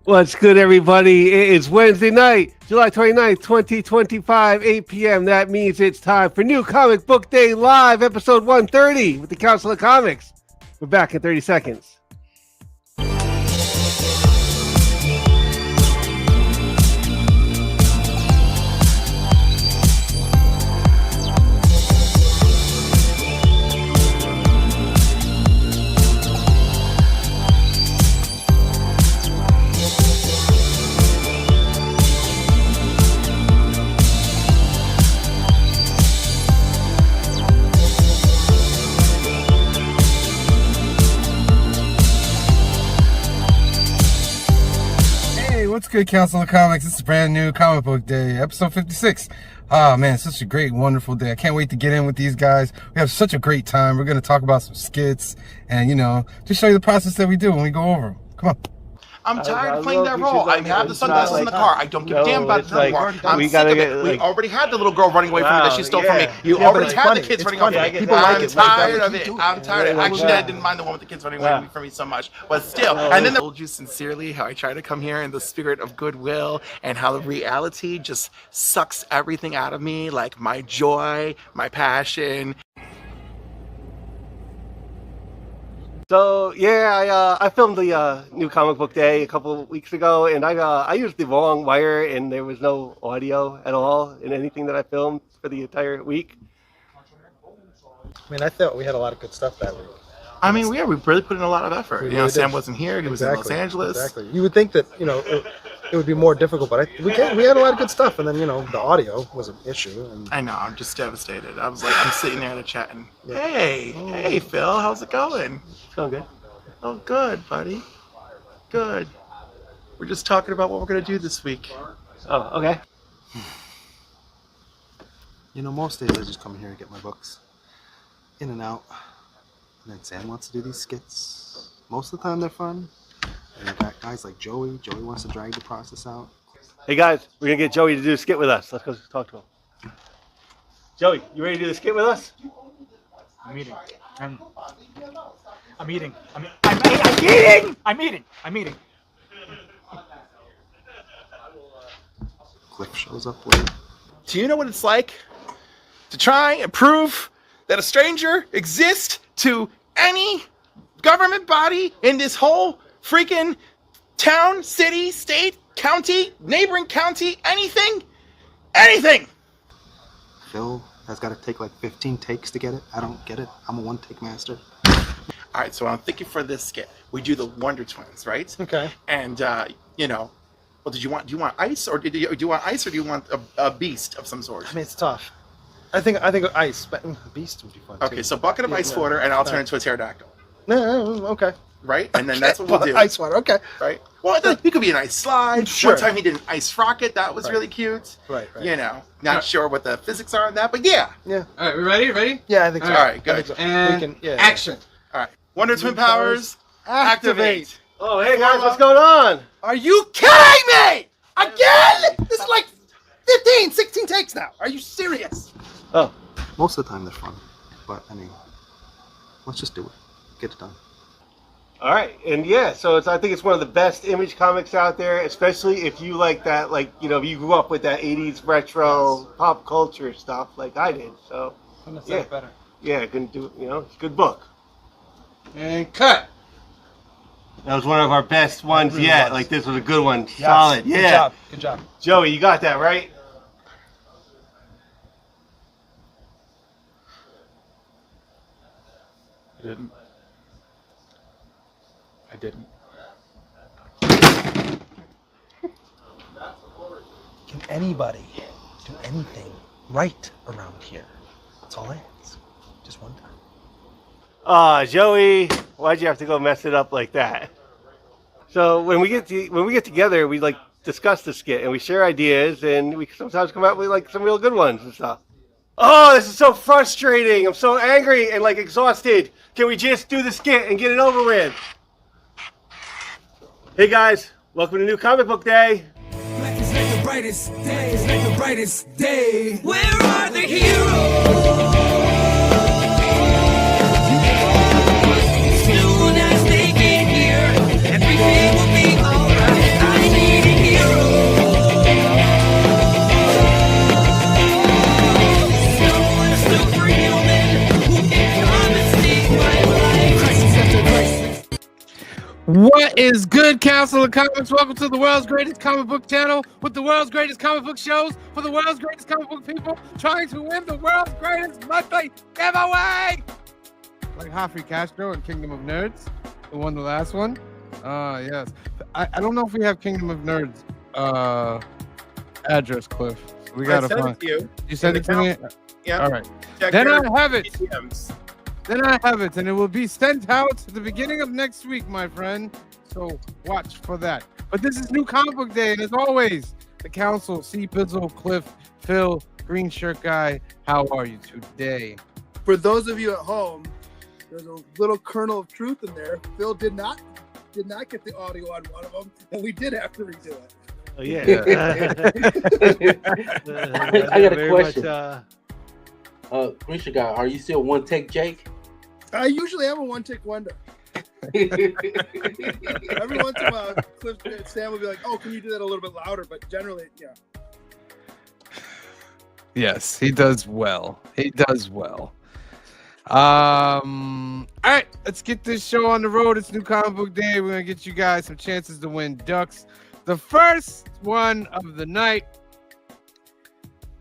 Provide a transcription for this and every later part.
What's good, everybody? It is Wednesday night, July 29th, 2025, 8 p.m. That means it's time for New Comic Book Day Live, episode 130 with the Council of Comics. We're back in 30 seconds. What's good, Council of Comics? This is brand new Comic Book Day, episode 56. Ah, man, such a great, wonderful day. I can't wait to get in with these guys. We have such a great time. We're going to talk about some skits and, just show you the process that we do when we go over them. Come on. I'm tired of playing that role. I have the sunglasses in the car. I don't give a damn about it anymore. I'm sick of it. We already had the little girl running away from me that she stole from me. You already had the kids running away from me. I'm tired of it. I'm tired. Actually, I didn't mind the one with the kids running away from me so much. But still. And then I told you sincerely how I try to come here in the spirit of goodwill and how the reality just sucks everything out of me, like my joy, my passion. So yeah, I filmed the New Comic Book Day a couple of weeks ago, and I used the wrong wire, and there was no audio at all in anything that I filmed for the entire week. I mean, I thought we had a lot of good stuff that week. I mean, we really put in a lot of effort. Sam wasn't here; he was in Los Angeles. Exactly. You would think that it would be more difficult, but we had a lot of good stuff, and then the audio was an issue. And I know, I'm just devastated. I was like, I'm sitting there in the chat and hey, Phil, how's it going? It's going good. Oh, good, buddy. Good. We're just talking about what we're gonna do this week. Oh, okay. Most days I just come here and get my books, in and out. And then Sam wants to do these skits. Most of the time they're fun. And you got guys like Joey. Joey wants to drag the process out. Hey guys, we're gonna get Joey to do a skit with us. Let's go talk to him. Joey, you ready to do the skit with us? I'm eating. I'm eating. I'm eating. Cliff shows up late. Do you know what it's like to try and prove that a stranger exists to any government body in this whole freaking town, city, state, county, neighboring county, anything? Phil has got to take like 15 takes to get it. I don't get it. I'm a one-take master. All right, so I'm thinking for this skit, we do the Wonder Twins, right? Okay. And well, do you want ice, or do you want ice, or do you want a beast of some sort? I mean, it's tough. I think ice, but beast would be fun. Okay, too. so bucket of ice water, and I'll turn into a pterodactyl. No, okay. Right, and then that's what we'll do. Ice water, okay. Right. Well, he could be an ice slide. Sure. One time he did an ice rocket. That was really cute. Right. Not sure what the physics are on that, but yeah. Yeah. All right, we ready? Yeah, I think so. All right, good. So. And action. All right. Wonder Twin powers, activate. Oh, hey guys, what's going on? Are you kidding me? Again? This is like 15, 16 takes now. Are you serious? Oh. Most of the time they're fun, but I mean, let's just do it. Get it done. All right, and yeah, so I think it's one of the best image comics out there, especially if you like that, if you grew up with that 80s retro pop culture stuff like I did. So, Couldn't have better. Yeah, couldn't do it, it's a good book. And cut. That was one of our best ones really yet. was. This was a good one. Yes. Solid. Yeah. Good job. Joey, you got that, right? I didn't. Can anybody do anything right around here? That's all I ask. Just one time. Joey, why'd you have to go mess it up like that? So when we get together, we discuss the skit and we share ideas, and we sometimes come out with some real good ones and stuff. Oh, this is so frustrating. I'm so angry and exhausted. Can we just do the skit and get it over with? Hey guys, welcome to New Comic Book Day. Black is like the brightest day, it's like the brightest day. Where are the heroes? Soon as they get here, everything will be alright. What is good, Council of Comics? Welcome to the world's greatest comic book channel with the world's greatest comic book shows for the world's greatest comic book people trying to win the world's greatest monthly giveaway. Like Humphrey Castro and Kingdom of Nerds, who won the last one. Yes. I don't know if we have Kingdom of Nerds address, Cliff. We gotta find it to you. You sent it to me? Yeah. All right. Then I have it. Then I have it, and it will be sent out at the beginning of next week, my friend. So watch for that. But this is New Comic Book Day, and as always, the Council, C. Pizzle, Cliff, Phil, Green Shirt Guy, how are you today? For those of you at home, there's a little kernel of truth in there. Phil did not get the audio on one of them, and we did have to redo it. Oh, yeah. I got a question. Green Shirt Guy, are you still one take Jake? I usually am a one-take wonder. Every once in a while, Cliff and Sam will be like, "Oh, can you do that a little bit louder?" But generally, yeah. Yes, he does well. He does well. All right, let's get this show on the road. It's New Comic Book Day. We're gonna get you guys some chances to win ducks. The first one of the night.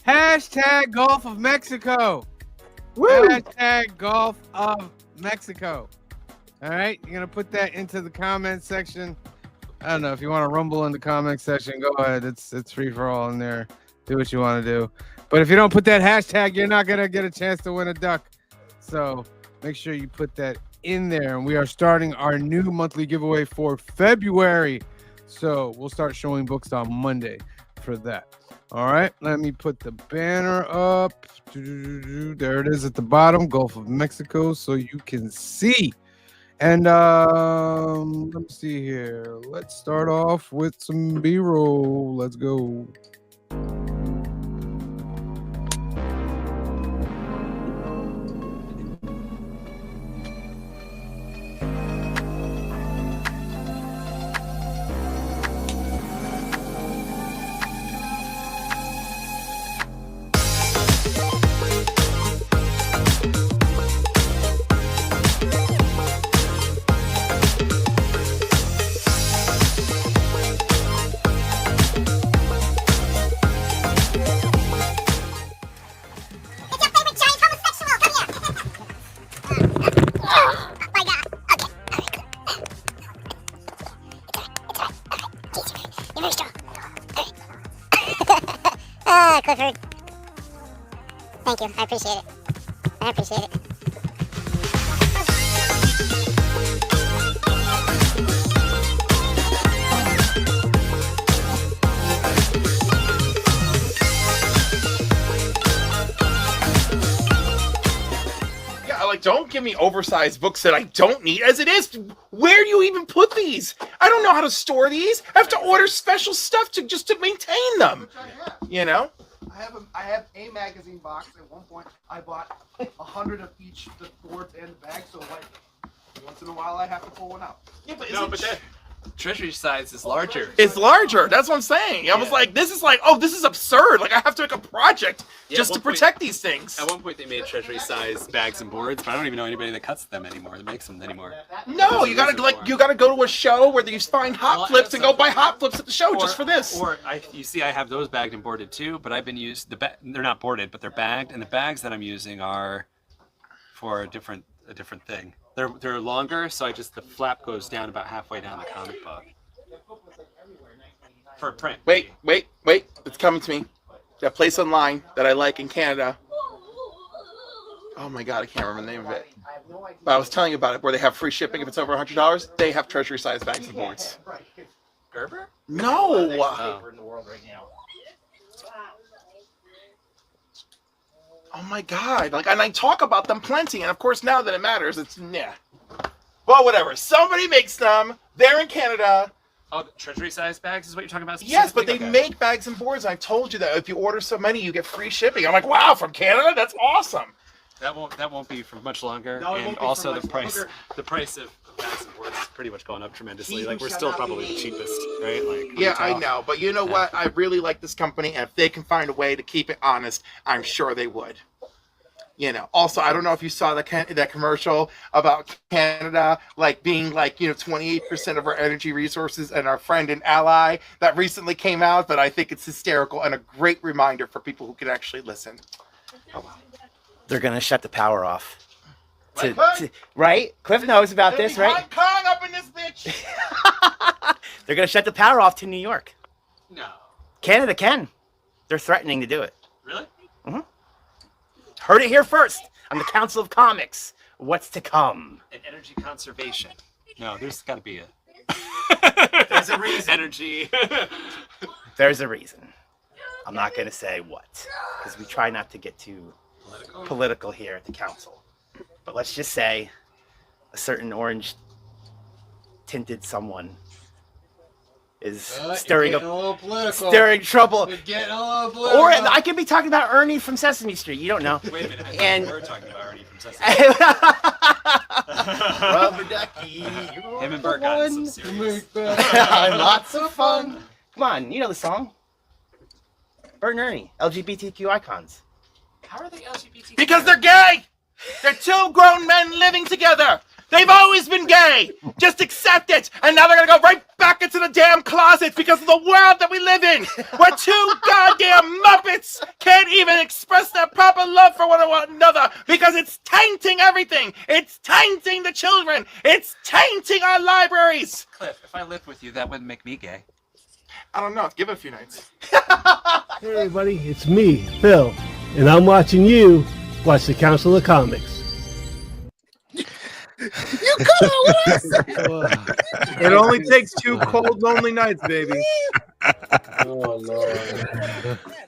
Hashtag Gulf of Mexico. Woo! Hashtag Gulf of Mexico. All right, you're gonna put that into the comment section. I don't know if you want to rumble in the comment section. Go ahead. It's free for all in there. Do what you want to do. But if you don't put that hashtag, you're not gonna get a chance to win a duck. So make sure you put that in there. And we are starting our new monthly giveaway for February. So we'll start showing books on Monday for that. All right, let me put the banner up. There it is at the bottom, Gulf of Mexico, so you can see. And let me see here. Let's start off with some B-roll. Let's go. Clifford. Thank you. I appreciate it. I appreciate it. Yeah, like, don't give me oversized books that I don't need. As it is, where do you even put these? I don't know how to store these. I have to order special stuff to maintain them. You know? I have a magazine box. At one point, I bought 100 of each, the boards and the bag. So like, once in a while, I have to pull one out. Yeah, but that treasury size is larger. It's larger. That's what I'm saying. I was like, this is absurd. Like, I have to make a project just to protect these things. At one point, they made treasury size bags and boards, but I don't even know anybody that cuts them anymore, that makes them anymore. No, you gotta go to a show where you find hot flips and go buy hot flips at the show just for this. Or you see, I have those bagged and boarded too, but I've been they're not boarded, but they're bagged, and the bags that I'm using are for a different thing. They're longer, so the flap goes down about halfway down the comic book. For print. Wait, it's coming to me. That place online that I like in Canada. Oh my god, I can't remember the name of it. But I was telling you about it, where they have free shipping if it's over $100. They have treasury size bags and boards. Gerber? No. Oh my god! Like, and I talk about them plenty, and of course now that it matters, it's yeah. Well, whatever. Somebody makes them. They're in Canada. Oh, the treasury size bags is what you're talking about? Yes, but they make bags and boards. And I told you that if you order so many, you get free shipping. I'm like, wow, from Canada? That's awesome. That won't be for much longer. No, and also the price of bags and boards is pretty much going up tremendously. Like, we're still probably the cheapest, right? Like, yeah, I know, but you know what? I really like this company, and if they can find a way to keep it honest, I'm sure they would. You know, also, I don't know if you saw that commercial about Canada, like being like, 28% of our energy resources and our friend and ally that recently came out, but I think it's hysterical and a great reminder for people who can actually listen. They're going to shut the power off. Right? Cliff knows about this, right? Kong up in this bitch. They're going to shut the power off to New York. No. Canada can. They're threatening to do it. Really? Mm-hmm. Heard it here first on the Council of Comics. What's to come? And energy conservation. No, there's got to be a... There's a reason. Energy. There's a reason. I'm not going to say what, because we try not to get too political here at the council. But let's just say a certain orange-tinted someone is stirring trouble. Or I could be talking about Ernie from Sesame Street. You don't know. Wait a minute. And we're talking about Ernie from Sesame Street. Rubber ducky. Him and Bert got some serious. Lots of fun. Come on, you know the song. Bert and Ernie, LGBTQ icons. How are they LGBT? Because they're gay. They're two grown men living together. They've always been gay. Just accept it. And now they're going to go right back into the damn closet because of the world that we live in. Where two goddamn Muppets can't even express their proper love for one another because it's tainting everything. It's tainting the children. It's tainting our libraries. Cliff, if I lived with you, that wouldn't make me gay. I don't know. Give it a few nights. Hey everybody, it's me, Phil, and I'm watching you watch the Council of Comics. You cut out what I said. It only takes 2 cold, lonely nights, baby. Oh, Lord.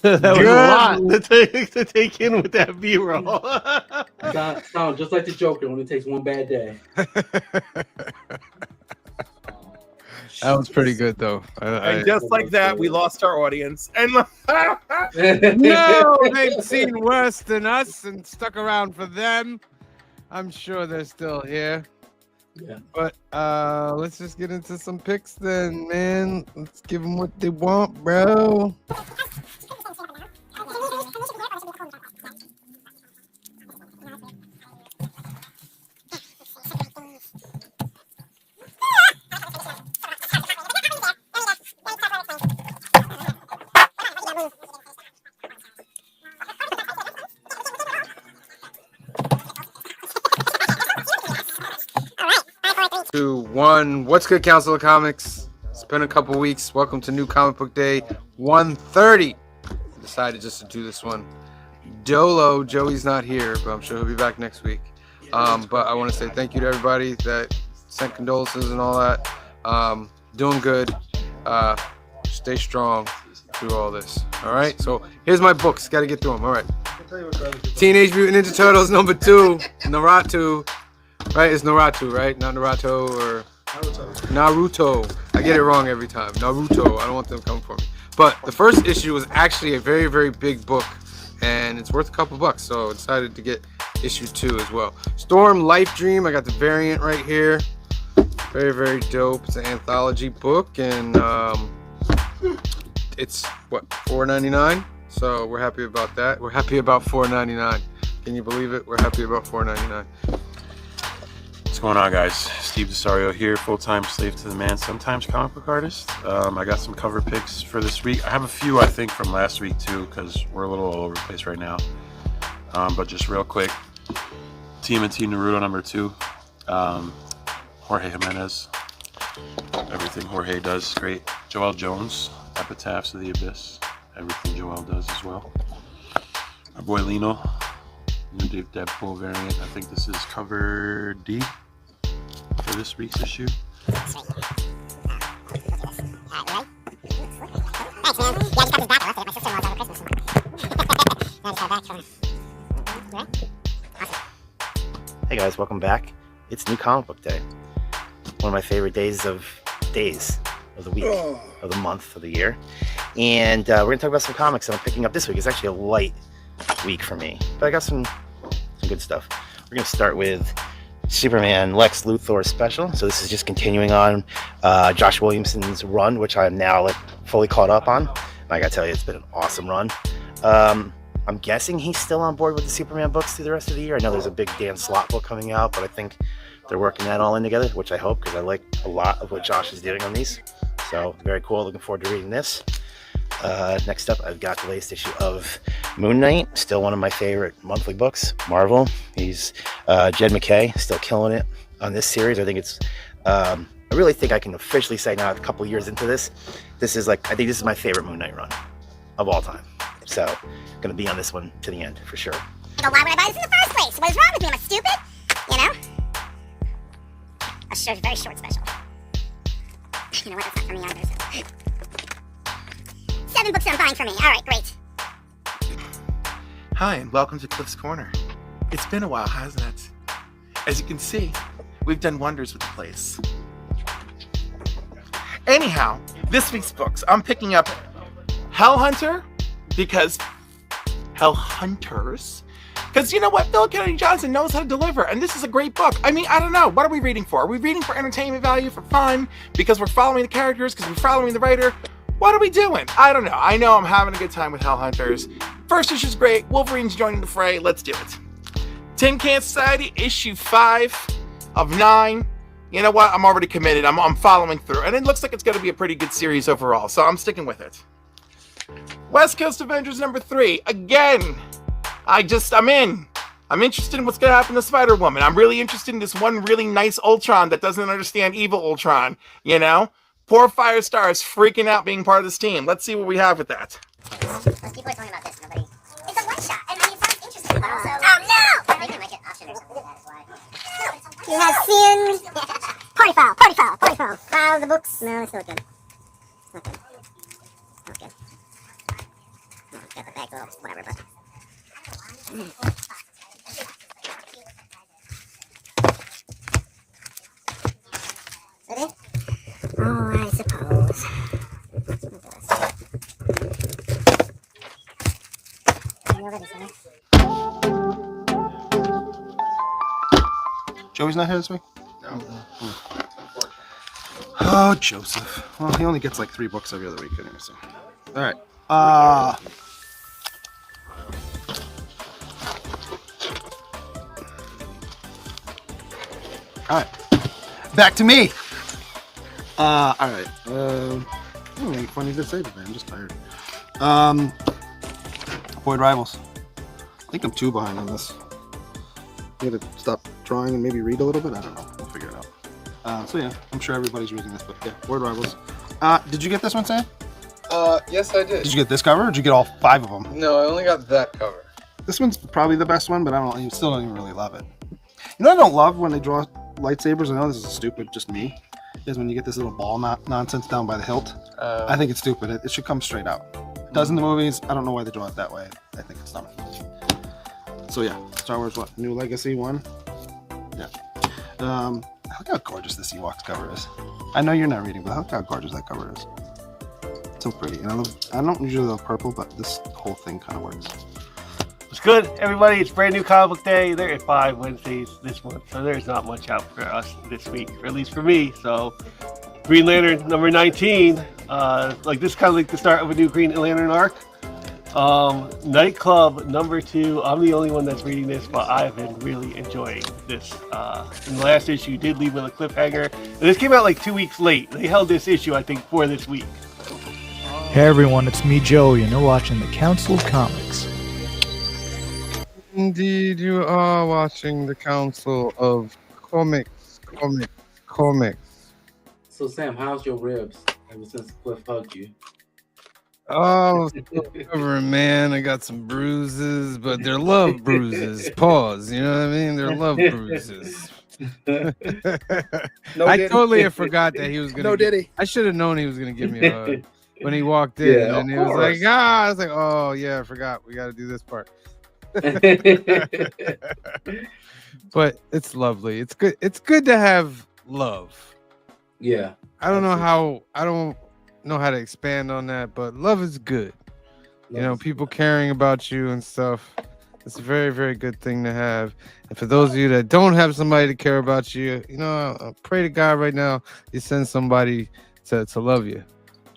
That was a lot to take in with that B-roll. Sound just like the Joker. Only takes one bad day. That was pretty good, though. And just like that, we lost our audience. And no, they've seen worse than us and stuck around for them. I'm sure they're still here. Yeah. But let's just get into some picks then, man. Let's give them what they want, bro. Two, one. What's good, Council of Comics? It's been a couple weeks. Welcome to New Comic Book Day 130. I decided just to do this one. Dolo, Joey's not here, but I'm sure he'll be back next week. But I want to say thank you to everybody that sent condolences and all that. Doing good. Stay strong through all this. All right. So here's my books. Got to get through them. All right. Teenage Mutant Ninja Turtles #2. Naruto. Right, it's Naruto, right? Not Naruto or Naruto. I get it wrong every time. Naruto. I don't want them to come for me. But the first issue was actually a very, very big book, and it's worth a couple bucks. So I decided to get issue 2 as well. Storm Life Dream. I got the variant right here. Very, very dope. It's an anthology book, and it's what, $4.99. So we're happy about that. We're happy about $4.99. Can you believe it? We're happy about $4.99. What's going on, guys? Steve Desario here, full-time slave to the man, sometimes comic book artist. I got some cover picks for this week. I have a few, I think, from last week too, because we're a little all over the place right now. But just real quick, TMNT Naruto #2, Jorge Jimenez. Everything Jorge does is great. Joel Jones, Epitaphs of the Abyss. Everything Joel does as well. Our boy Lino, new Deadpool variant. I think this is cover D for this week's issue. Thanks, man. Yeah, I just got this back. I left it at my sister-in-law's over Christmas. I just got it back from her. Awesome. Hey guys, welcome back. It's New Comic Book Day. One of my favorite days of the week, of the month, of the year. And we're going to talk about some comics that I'm picking up this week. It's actually a light week for me, but I got some good stuff. We're going to start with Superman Lex Luthor special. So this is just continuing on Josh Williamson's run, which I am now fully caught up on. I got to tell you, it's been an awesome run. I'm guessing he's still on board with the Superman books through the rest of the year. I know there's a big Dan Slott book coming out, but I think they're working that all in together, which I hope, because I like a lot of what Josh is doing on these. So very cool. Looking forward to reading this. Next up, I've got the latest issue of Moon Knight, still one of my favorite monthly books, Marvel. He's Jed McKay, still killing it on this series. I think it's I really think I can officially say now, a couple years into this, I think this is my favorite Moon Knight run of all time. So gonna be on this one to the end for sure. Why would I buy this in the first place? What is wrong with me? Am I stupid? You know? A very short special. You know what? That's not for me either. So. 7 books I'm buying for me. All right, great. Hi, and welcome to Cliff's Corner. It's been a while, hasn't it? As you can see, we've done wonders with the place. Anyhow, this week's books, I'm picking up Hellhunter, because Hellhunters. Because you know what? Phil Kennedy Johnson knows how to deliver, and this is a great book. I mean, I don't know. What are we reading for? Are we reading for entertainment value, for fun? Because we're following the characters? Because we're following the writer? What are we doing? I don't know. I know I'm having a good time with Hellhunters. First issue's great. Wolverine's joining the fray. Let's do it. Tin Can Society, issue 5 of 9. You know what? I'm already committed. I'm following through. And it looks like it's going to be a pretty good series overall, so I'm sticking with it. West Coast Avengers number 3. Again, I'm in. I'm interested in what's going to happen to Spider-Woman. I'm really interested in this one really nice Ultron that doesn't understand evil Ultron, you know? Poor Firestar is freaking out being part of this team. Let's see what we have with that. Most people are talking about this. Nobody. It's a one shot. I mean, it sounds interesting, but also. Oh no! Maybe I might get an option or something. That is why. You have seen. Party foul. File the books. No, it's not good. It's not good. Not good. No, got the bag, well, whatever, but. Ready? Oh, I suppose. You're ready, Sonny. Joey's not here this week? No. Oh, Joseph. Well, he only gets like 3 books every other week anyway, so. Alright. Alright. Back to me! Alright. Ain't funny to say today, I'm just tired. Avoid Rivals. I think I'm 2 behind on this. I gotta stop drawing and maybe read a little bit. I don't know. We'll figure it out. So yeah, I'm sure everybody's reading this, but yeah, Avoid Rivals. Did you get this one, Sam? Yes, I did. Did you get this cover, or did you get all 5 of them? No, I only got that cover. This one's probably the best one, but I still don't even really love it. You know what I don't love when they draw lightsabers? I know this is stupid, just me. Is when you get this little ball nonsense down by the hilt. I think it's stupid. It should come straight out. It does in the movies. I don't know why they draw it that way. I think it's dumb. So yeah, Star Wars what? New Legacy 1? Yeah. Look how gorgeous this Ewoks cover is. I know you're not reading, but look how gorgeous that cover is. It's so pretty. And I don't usually love purple, but this whole thing kind of works. What's good, everybody? It's brand new comic book day. There are 5 Wednesdays this month, so there's not much out for us this week, or at least for me. So, Green Lantern number 19. Like this kind of like the start of a new Green Lantern arc. Nightclub number 2. I'm the only one that's reading this, but I've been really enjoying this. In the last issue, did leave with a cliffhanger. And this came out like 2 weeks late. They held this issue, I think, for this week. Hey everyone, it's me, Joey, and you're watching the Council of Comics. Indeed, you are watching the Council of Comics. So Sam, how's your ribs ever since Cliff hugged you? Oh, recovering, man. I got some bruises, but they're love bruises. Pause. You know what I mean? They're love bruises. I totally have forgot that he was gonna. No, did he? I should have known he was gonna give me a hug when he walked in, Yeah, and he of was like, course. I was like, oh yeah, I forgot. We got to do this part. But it's lovely. It's good. It's good to have love. Yeah. I don't know how to expand on that, but love is good. You know, people caring about you and stuff. It's a very, very good thing to have. And for those of you that don't have somebody to care about you, you know, I pray to God right now you send somebody to love you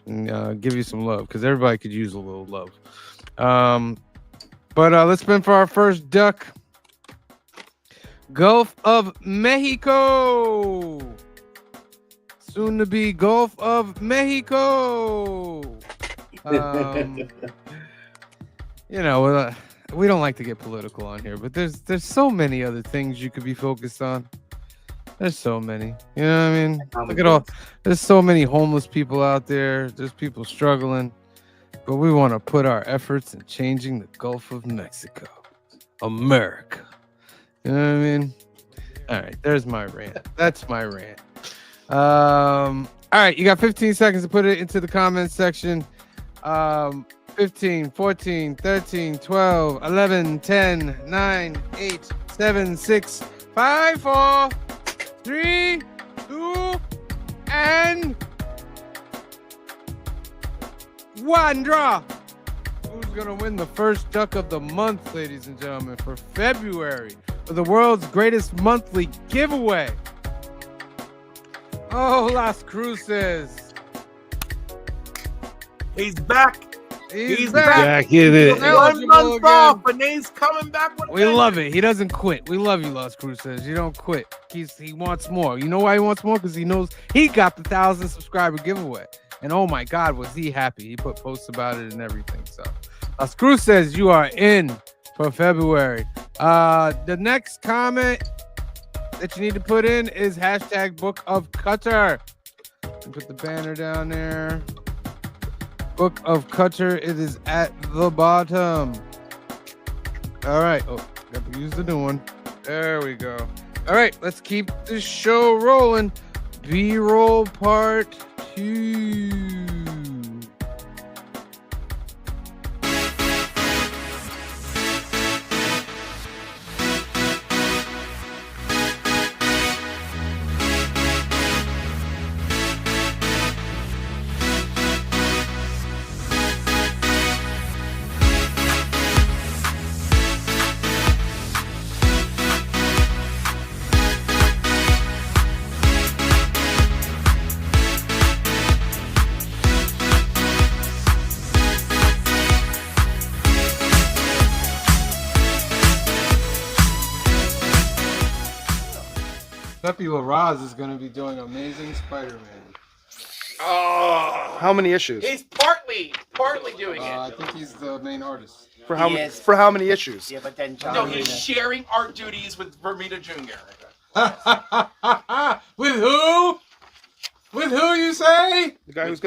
and give you some love, because everybody could use a little love. But let's spin for our first duck. Gulf of Mexico. Soon to be Gulf of Mexico. You know, we don't like to get political on here, but there's so many other things you could be focused on. There's so many. You know what I mean? Look at all. There's so many homeless people out there. There's people struggling. But we want to put our efforts in changing the Gulf of Mexico. America. You know what I mean? All right, there's my rant. That's my rant. All right, you got 15 seconds to put it into the comments section. 15, 14, 13, 12, 11, 10, 9, 8, 7, 6, 5, 4, 3, 2, and 1 draw. Who's gonna win the first duck of the month, ladies and gentlemen, for February, for the world's greatest monthly giveaway? Oh, Las Cruces. He's back. He's back in it. 1 month off, and he's coming back with We love it. He doesn't quit. We love you, Las Cruces. You don't quit. He wants more. You know why he wants more? Because he knows he got the 1,000 subscriber giveaway. And oh my God, was he happy. He put posts about it and everything. So Las Cruces, you are in for February. The next comment that you need to put in is hashtag Book of Cutter. Put the banner down there. Book of Cutter, it is at the bottom. All right. Oh, got to use the new one. There we go. All right, let's keep this show rolling. B-roll part 2. Pepe LaRaz is going to be doing Amazing Spider-Man. Oh, how many issues? He's partly doing it. I think he's the main artist. For how many? For how many issues? Yeah, but then No, he's sharing art duties with Vermita Jr. With who? With who you say? The guy who's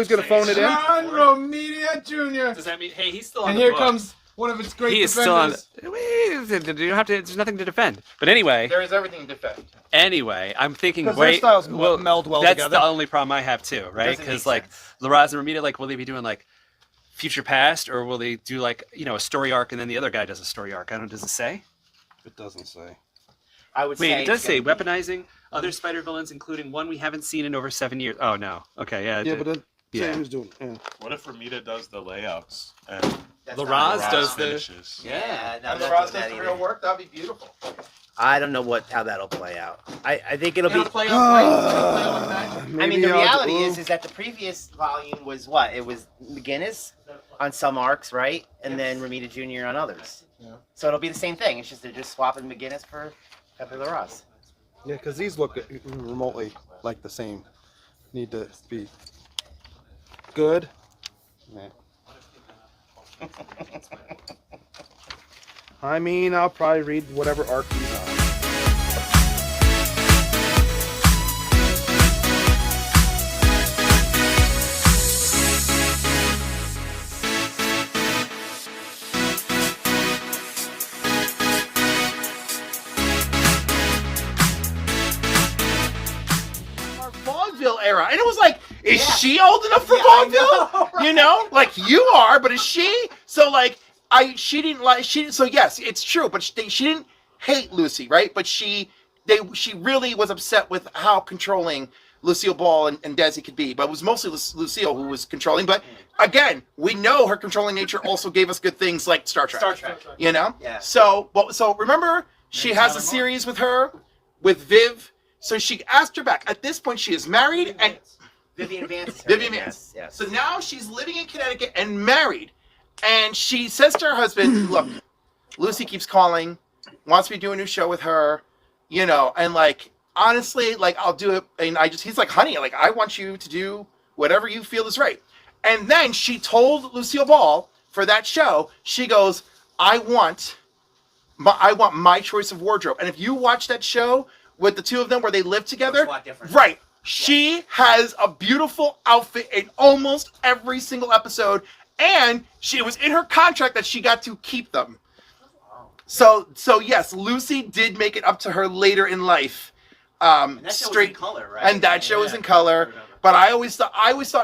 gonna phone it in. John Romita Jr. Does that mean, hey, he's still on And the here book. comes one of its great He is defenders. still on. You don't have to. There's nothing to defend. But anyway. There is everything to defend. Anyway, I'm thinking. Because Wait, their styles meld well that's together. the only problem I have too, right? Because like LaRaz and Romita, like, will they be doing like future past, or will they do like a story arc and then the other guy does a story arc? I don't. Does it say? It doesn't say. I would Wait, say it does say weaponizing other spider villains, including one we haven't seen in over 7 years. Oh no. Okay, yeah. Yeah, but then yeah. who's doing? Yeah. What if Romita does the layouts and LaRaz does the finishes? Yeah, no, And that LaRaz doesn't does the either. real work. That'd be beautiful. I don't know how that'll play out. I think it'll It'll be. play out magic. I mean, the reality is that the previous volume was what? It was McGinnis on some arcs, right? And then Romita Jr. on others. Yeah. So it'll be the same thing. It's just they're just swapping McGinnis for Pepe LaRaz. Yeah, because these look remotely like the same. Need to be good. Nah. I mean, I'll probably read whatever arc he's on. Vaudeville era, and it was like, is she old enough for vaudeville? Right? You know, like you are, but is she? So like, she didn't like So yes, it's true, but she didn't hate Lucy, right? But she really was upset with how controlling Lucille Ball and Desi could be. But it was mostly Lucille who was controlling. But again, we know her controlling nature also gave us good things like Star Trek. You know? Yeah. So remember, she has a series with her, with Viv. So she asked her back. At this point, she is married and Vivian Vance. Vivian Vance. Yes. So now she's living in Connecticut and married. And she says to her husband, look, Lucy keeps calling, wants me to do a new show with her, you know, and like, honestly, like, I'll do it. And he's like, honey, like, I want you to do whatever you feel is right. And then she told Lucille Ball for that show, she goes, I want my choice of wardrobe. And if you watch that show with the two of them where they live together, right, she has a beautiful outfit in almost every single episode. And it was in her contract that she got to keep them. So yes, Lucy did make it up to her later in life. And that show was in color, right? And that show was in color. But I always thought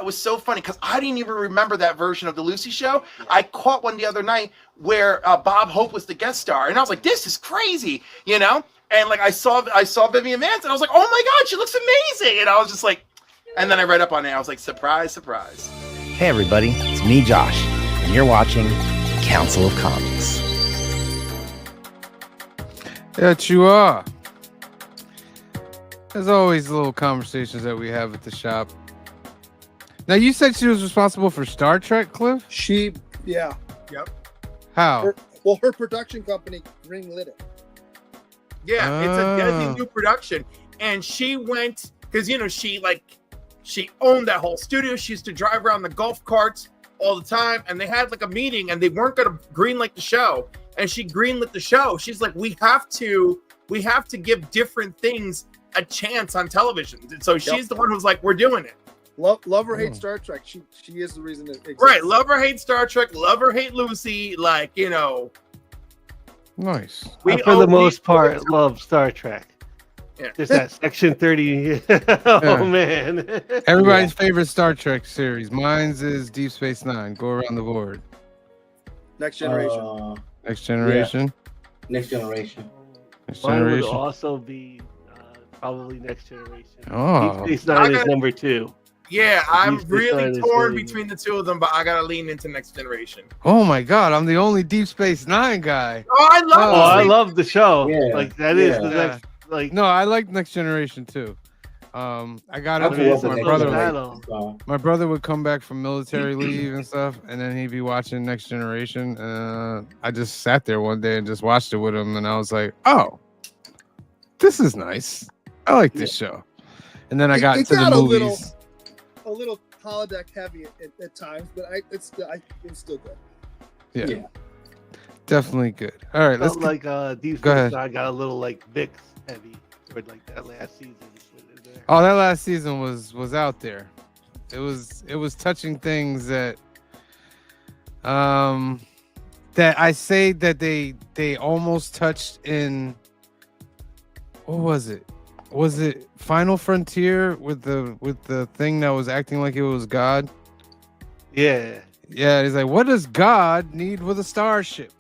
it was so funny because I didn't even remember that version of the Lucy show. Yeah. I caught one the other night where Bob Hope was the guest star, and I was like, "This is crazy," you know. And like I saw Vivian Vance, and I was like, "Oh my God, she looks amazing!" And I was just like, and then I read up on it. I was like, "Surprise, surprise!" Hey everybody, it's me, Josh, and you're watching the Council of Comics. Yes, you are. There's always little conversations that we have at the shop. Now, you said she was responsible for Star Trek, Cliff? Yeah. Yep. How? Her production company greenlit it. Yeah, it's a Desi new production. And she went, because, you know, she owned that whole studio. She used to drive around the golf carts all the time. And they had like a meeting and they weren't going to greenlight the show. And she greenlit the show. She's like, we have to give different things a chance on television. And so she's the one who's like, we're doing it. Love or hate Star Trek. She is the reason it exists. Right. Love or hate Star Trek. Love or hate Lucy. Like, you know. Nice. For the most part, love Star Trek. Yeah. Just that Section 30. Oh, man. Everybody's favorite Star Trek series. Mine's is Deep Space Nine. Go around the board. Next Generation. Next Generation. Yeah. Next Generation. Next Mine would Generation. also be probably Next Generation. Oh. Deep Space Nine is number 2. Yeah, I'm Deep Space really Nine is torn really between the two of them, but I gotta lean into Next Generation. Oh my God, I'm the only Deep Space Nine guy. Oh, I love the show. Yeah. Like that is the next. Like no, I like Next Generation too. I got I into mean, it it's with a my close brother. battle. My brother would come back from military leave and stuff, and then he'd be watching Next Generation. I just sat there one day and just watched it with him, and I was like, "Oh, this is nice. I like this show." And then I got into the movies. A little holodeck heavy at times, but it's still good. Yeah. Definitely good. All right, let's like Deep go ahead. Space Nine got a little like Vix heavy toward like that last season. Oh, that last season was out there. It was touching things that that I say that they almost touched in. What was it? Was it Final Frontier with the thing that was acting like it was God? Yeah. Yeah, he's like, what does God need with a starship?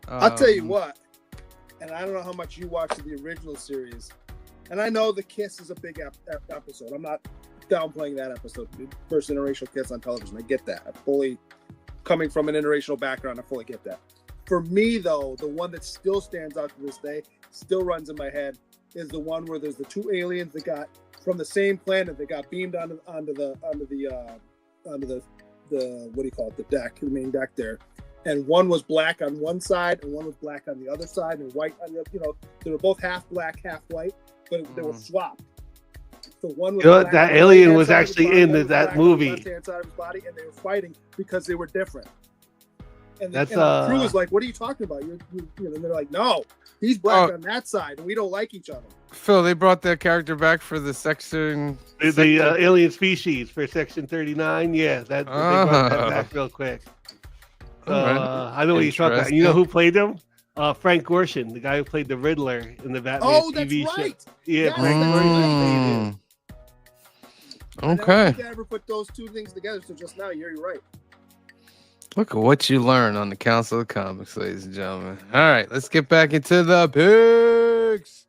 I'll tell you what, and I don't know how much you watched the original series, and I know the Kiss is a big episode. I'm not downplaying that episode. First interracial kiss on television. I get that. I fully, coming from an interracial background, I fully get that. For me, though, the one that still stands out to this day, still runs in my head, is the one where there's the two aliens that got from the same planet that got beamed onto the what do you call it, the deck, the main deck there, and one was black on one side and one was black on the other side and white on the, you know, they were both half black, half white, but they were swapped. So one was black that on the alien right-hand was side of his actually body, in one was that black on the movie. left-hand side of his body, and they were fighting because they were different. And That's, the crew was like, "What are you talking about?" You know, and they're like, "No, he's black on that side, and we don't like each other." Phil, they brought that character back for the section. The alien species for Section 39. Yeah, they brought that back real quick. Right. I know what you're talking about. You know who played him? Frank Gorshin, the guy who played the Riddler in the Batman TV show. Right. Yeah, Yes, Frank Gorshin. Okay. I don't think I ever put those two things together. So just now, you're right. Look at what you learn on the Council of Comics, ladies and gentlemen. All right, let's get back into the picks.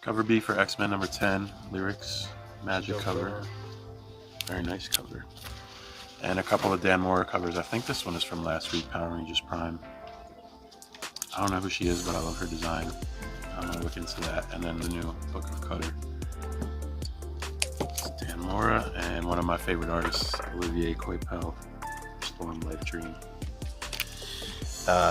Cover B for X-Men number 10, lyrics, magic cover. Very nice cover. And a couple of Dan Mora covers. I think this one is from last week, Power Rangers Prime. I don't know who she is, but I love her design. I'm going to look into that. And then the new Book of Cutter. It's Dan Mora, and one of my favorite artists, Olivier Coipel, Storm Life Dream.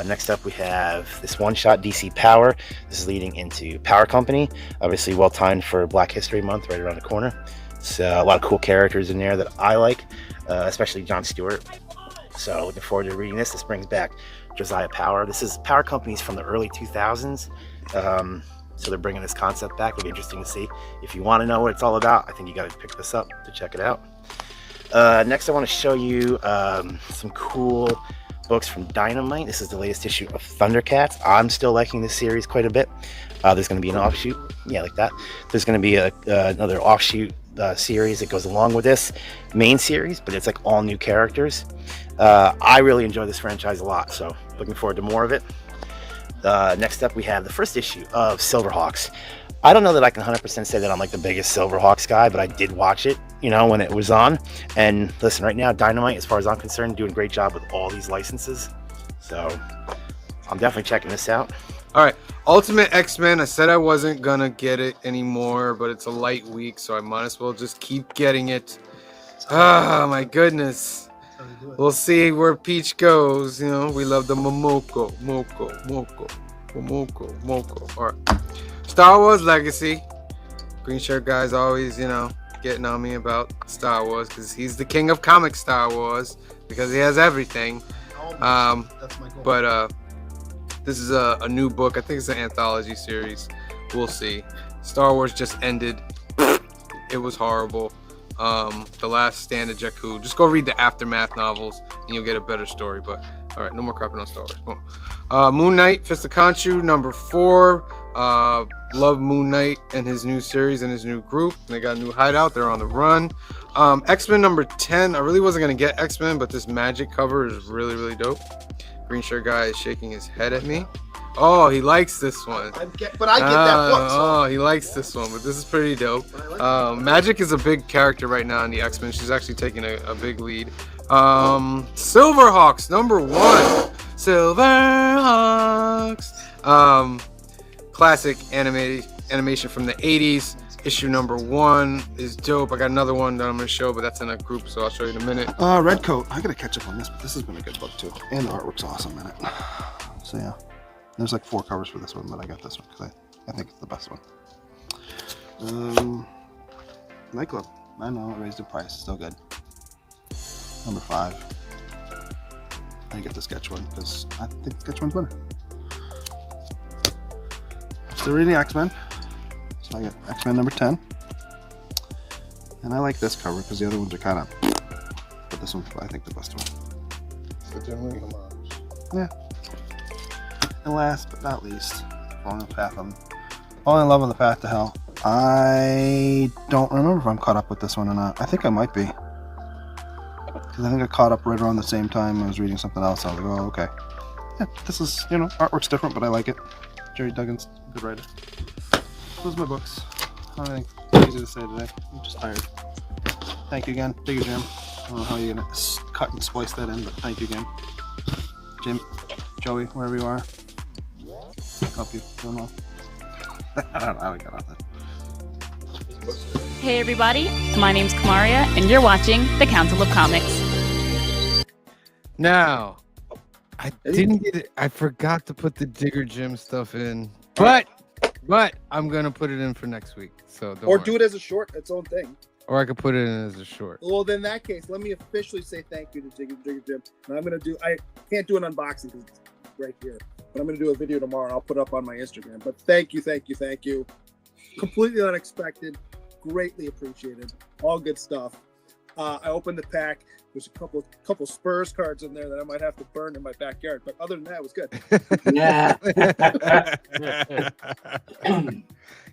Next up, we have this one-shot DC Power. This is leading into Power Company. Obviously, well timed for Black History Month, right around the corner. So a lot of cool characters in there that I like, especially Jon Stewart. So looking forward to reading this. This brings back Josiah Power. This is Power Companies from the early 2000s. So they're bringing this concept back. It'll be interesting to see. If you want to know what it's all about, I think you got to pick this up to check it out. Next, I want to show you some cool books from Dynamite. This is the latest issue of Thundercats. I'm still liking this series quite a bit. There's going to be an offshoot, yeah, like that. There's going to be another offshoot series that goes along with this main series, but it's like all new characters. I really enjoy this franchise a lot, so looking forward to more of it. Next up, we have the first issue of Silverhawks. I don't know that I can 100% say that I'm like the biggest Silverhawks guy, but I did watch it, you know, when it was on. And listen, right now, Dynamite, as far as I'm concerned, doing a great job with all these licenses. So I'm definitely checking this out. All right, Ultimate X-Men. I said I wasn't gonna get it anymore, but it's a light week, so I might as well just keep getting it. Oh my goodness. We'll see where Peach goes. You know, we love the Momoko. All right. Star Wars Legacy. Green shirt guy's always, you know, getting on me about Star Wars because he's the king of comic Star Wars because he has everything. But this is a new book. I think it's an anthology series. We'll see. Star Wars just ended. It was horrible. The Last Stand of Jakku. Just go read the Aftermath novels and you'll get a better story. But all right, no more crapping on Star Wars. Come on. Moon Knight, Fist of Khonshu, number 4. Love Moon Knight and his new series and his new group. They got a new hideout. They're on the run. X-Men number 10. I really wasn't gonna get X-Men, but this Magic cover is really, really dope. Green shirt guy is shaking his head at me. Oh, he likes this one. But I get that book. So. Oh, he likes this one, but this is pretty dope. Magic is a big character right now in the X-Men. She's actually taking a big lead. Silverhawks, number 1. Silverhawks. Classic animation from the 80s. Issue number 1 is dope. I got another one that I'm going to show, but that's in a group, so I'll show you in a minute. Redcoat. I got to catch up on this, but this has been a good book too. And the artwork's awesome in it. So yeah. There's like 4 covers for this one, but I got this one because I think it's the best one. Nightclub. I know, it raised the price. Still good. Number 5. I didn't get the sketch one because I think the sketch one's better. Still reading X-Men. So I got X-Men number 10. And I like this cover because the other ones are kind of... But this one's, I think, the best one. Yeah. And last but not least, Falling in Love on the Path to Hell. I don't remember if I'm caught up with this one or not. I think I might be. Because I think I caught up right around the same time I was reading something else. I was like, oh, okay. Yeah, this is, you know, artwork's different, but I like it. Jerry Duggan's a good writer. Those are my books. I think it's easy to say today. I'm just tired. Thank you again, Digger Jim. I don't know how you're going to cut and splice that in, but thank you again. Jim, Joey, wherever you are. Hope you doing well. I don't get off that. Hey everybody, my name's Kamaria, and you're watching the Council of Comics. Now, I didn't get it. I forgot to put the Digger Jim stuff in, but I'm gonna put it in for next week. So don't worry. Do it as a short, its own thing. Or I could put it in as a short. Well, then in that case, let me officially say thank you to Digger Jim. And I'm gonna do. I can't do an unboxing because it's right here. But I'm going to do a video tomorrow and I'll put it up on my Instagram. But thank you. Completely unexpected. Greatly appreciated. All good stuff. I opened the pack. There's a couple Spurs cards in there that I might have to burn in my backyard. But other than that, it was good.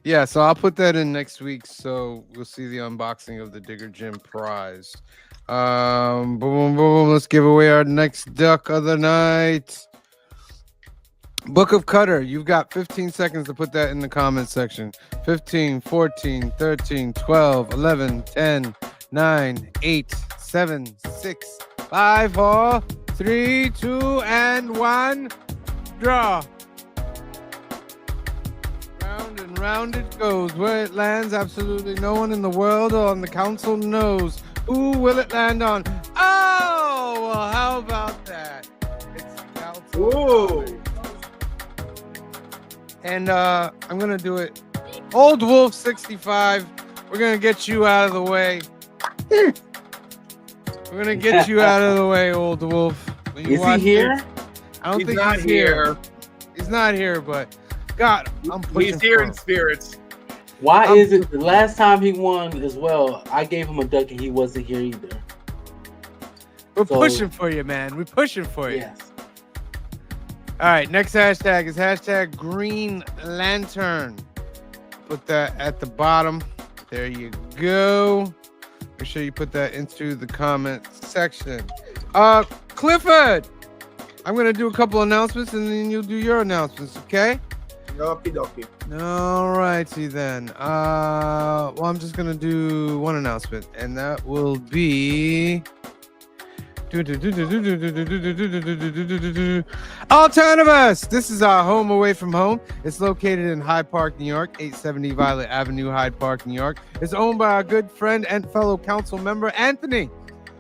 Yeah, so I'll put that in next week. So we'll see the unboxing of the Digger Jim prize. Boom. Let's give away our next duck of the night. Book of Cutter, you've got 15 seconds to put that in the comment section. 15, 14, 13, 12, 11, 10, 9, 8, 7, 6, 5, 4, 3, 2, and 1. Draw. Round and round. round it goes. Where it lands, absolutely no one in the world or on the council knows. Who will it land on? Oh, well, how about that? It's council. Ooh. And I'm gonna do it. Old Wolf 65. We're gonna get you out of the way. We're gonna get you out of the way, Old Wolf. Is he here? I don't think he's here. He's not here, but God, I'm pushing. He's here in spirits. Why is it the last time he won as well? I gave him a duck and he wasn't here either. We're pushing for you, man. We're pushing for you. Yes. All right, next hashtag is hashtag Green Lantern. Put that at the bottom. There you go. Make sure you put that into the comment section. Clifford, I'm gonna do a couple announcements and then you'll do your announcements, okay? Okie dokie. All righty then. Well, I'm just gonna do one announcement, and that will be Alternativus. This is our home away from home. It's located in Hyde Park, New York, 870 Violet Avenue, Hyde Park, New York. It's owned by our good friend and fellow council member, Anthony.